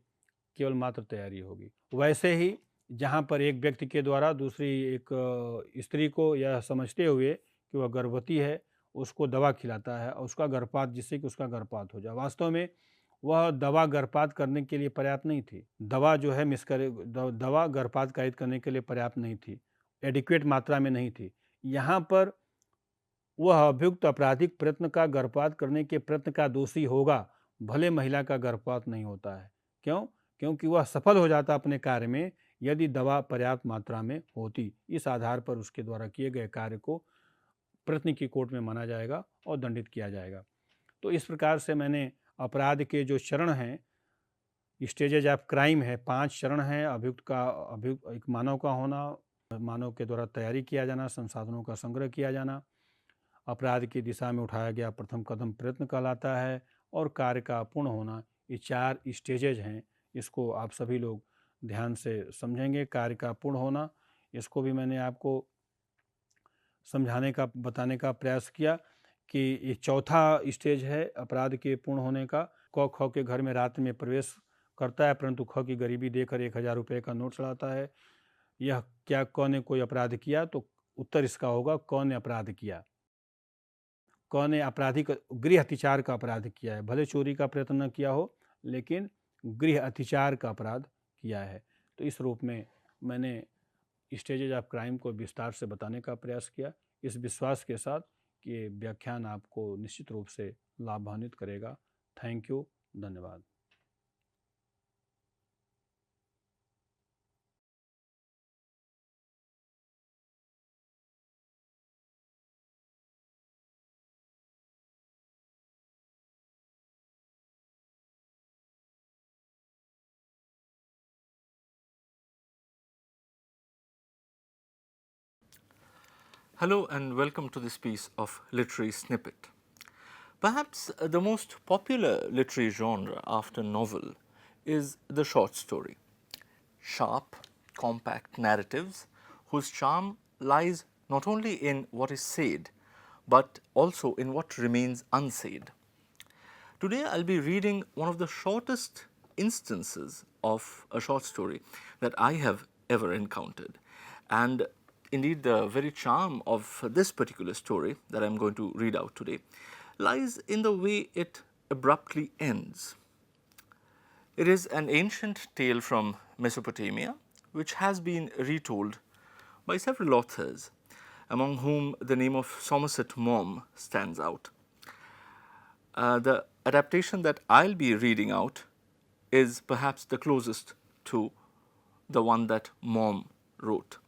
केवल मात्र तैयारी होगी। वैसे ही जहाँ पर एक व्यक्ति के द्वारा दूसरी एक स्त्री को यह समझते हुए कि वह गर्भवती है, उसको दवा खिलाता है और उसका गर्भपात, जिससे कि उसका गर्भपात हो जाए। वास्तव में वह दवा गर्भपात करने के लिए पर्याप्त नहीं थी। दवा जो है दवा गर्भपात कारित करने के लिए पर्याप्त नहीं थी, एडिक्वेट मात्रा में नहीं थी। यहाँ पर वह अभियुक्त आपराधिक प्रयत्न का गर्भपात करने के प्रयत्न का दोषी होगा, भले महिला का गर्भपात नहीं होता है। क्यों? क्योंकि वह सफल हो जाता अपने कार्य में यदि दवा पर्याप्त मात्रा में होती। इस आधार पर उसके द्वारा किए गए कार्य को प्रयत्न की कोर्ट में माना जाएगा और दंडित किया जाएगा। तो इस प्रकार से मैंने अपराध के जो चरण हैं, स्टेजेज ऑफ क्राइम है, 5 चरण हैं। अभियुक्त एक मानव का होना, मानव के द्वारा तैयारी किया जाना, संसाधनों का संग्रह किया जाना, अपराध की दिशा में उठाया गया प्रथम कदम प्रयत्न कहलाता है, और कार्य का पूर्ण होना। ये 4 स्टेजेज हैं। इसको आप सभी लोग ध्यान से समझेंगे। कार्य का पूर्ण होना, इसको भी मैंने आपको समझाने का, बताने का प्रयास किया कि ये चौथा स्टेज है अपराध के पूर्ण होने का। क ख के घर में रात में प्रवेश करता है, परंतु ख की गरीबी देकर 1000 रुपये का नोट चढ़ाता है। यह क्या क ने कोई अपराध किया? तो उत्तर इसका होगा क ने अपराध किया। क ने आपराधिक गृह अतिचार का अपराध किया है। भले चोरी का प्रयत्न न किया हो, लेकिन गृह अतिचार का अपराध किया है। तो इस रूप में मैंने स्टेजेज ऑफ क्राइम को विस्तार से बताने का प्रयास किया, इस विश्वास के साथ कि ये व्याख्यान आपको निश्चित रूप से लाभान्वित करेगा। थैंक यू, धन्यवाद। Hello and welcome to this piece of literary snippet. Perhaps the most popular literary genre after novel is the short story. Sharp, compact narratives whose charm lies not only in what is said but also in what remains unsaid. Today I'll be reading one of the shortest instances of a short story that I have ever encountered, and indeed the very charm of this particular story that I'm going to read out today lies in the way it abruptly ends. It is an ancient tale from Mesopotamia which has been retold by several authors, among whom the name of Somerset Maugham stands out. The adaptation that I'll be reading out is perhaps the closest to the one that Maugham wrote.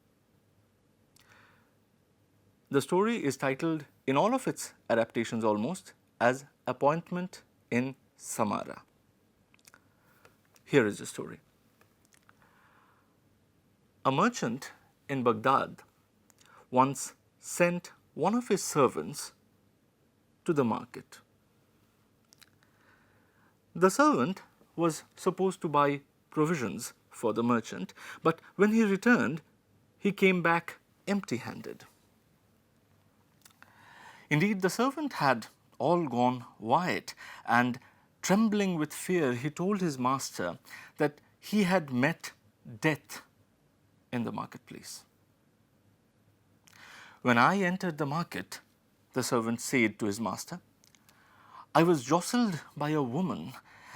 The story is titled, in all of its adaptations almost, as Appointment in Samarra. Here is the story. A merchant in Baghdad once sent one of his servants to the market. The servant was supposed to buy provisions for the merchant, but when he returned, he came back empty-handed. Indeed, the servant had all gone white, and trembling with fear, he told his master that he had met death in the marketplace. When I entered the market, the servant said to his master, I was jostled by a woman,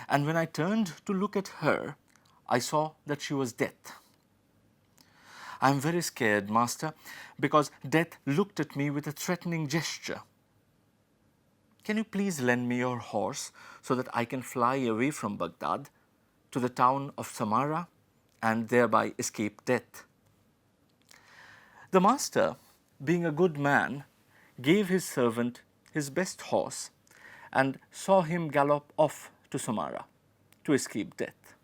and when I turned to look at her, I saw that she was death. I am very scared, master, because death looked at me with a threatening gesture. Can you please lend me your horse so that I can fly away from Baghdad to the town of Samarra and thereby escape death? The master, being a good man, gave his servant his best horse and saw him gallop off to Samara to escape death.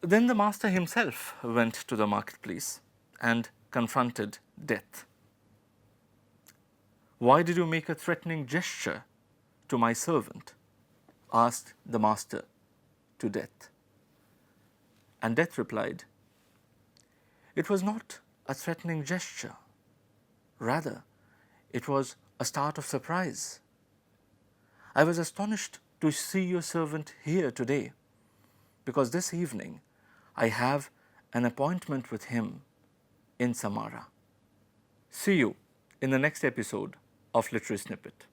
Then the master himself went to the marketplace and confronted Death. "Why did you make a threatening gesture to my servant?" asked the master to Death. And Death replied, "It was not a threatening gesture. Rather, it was a start of surprise. I was astonished to see your servant here today, because this evening I have an appointment with him in Samara." See you in the next episode of Literary Snippet.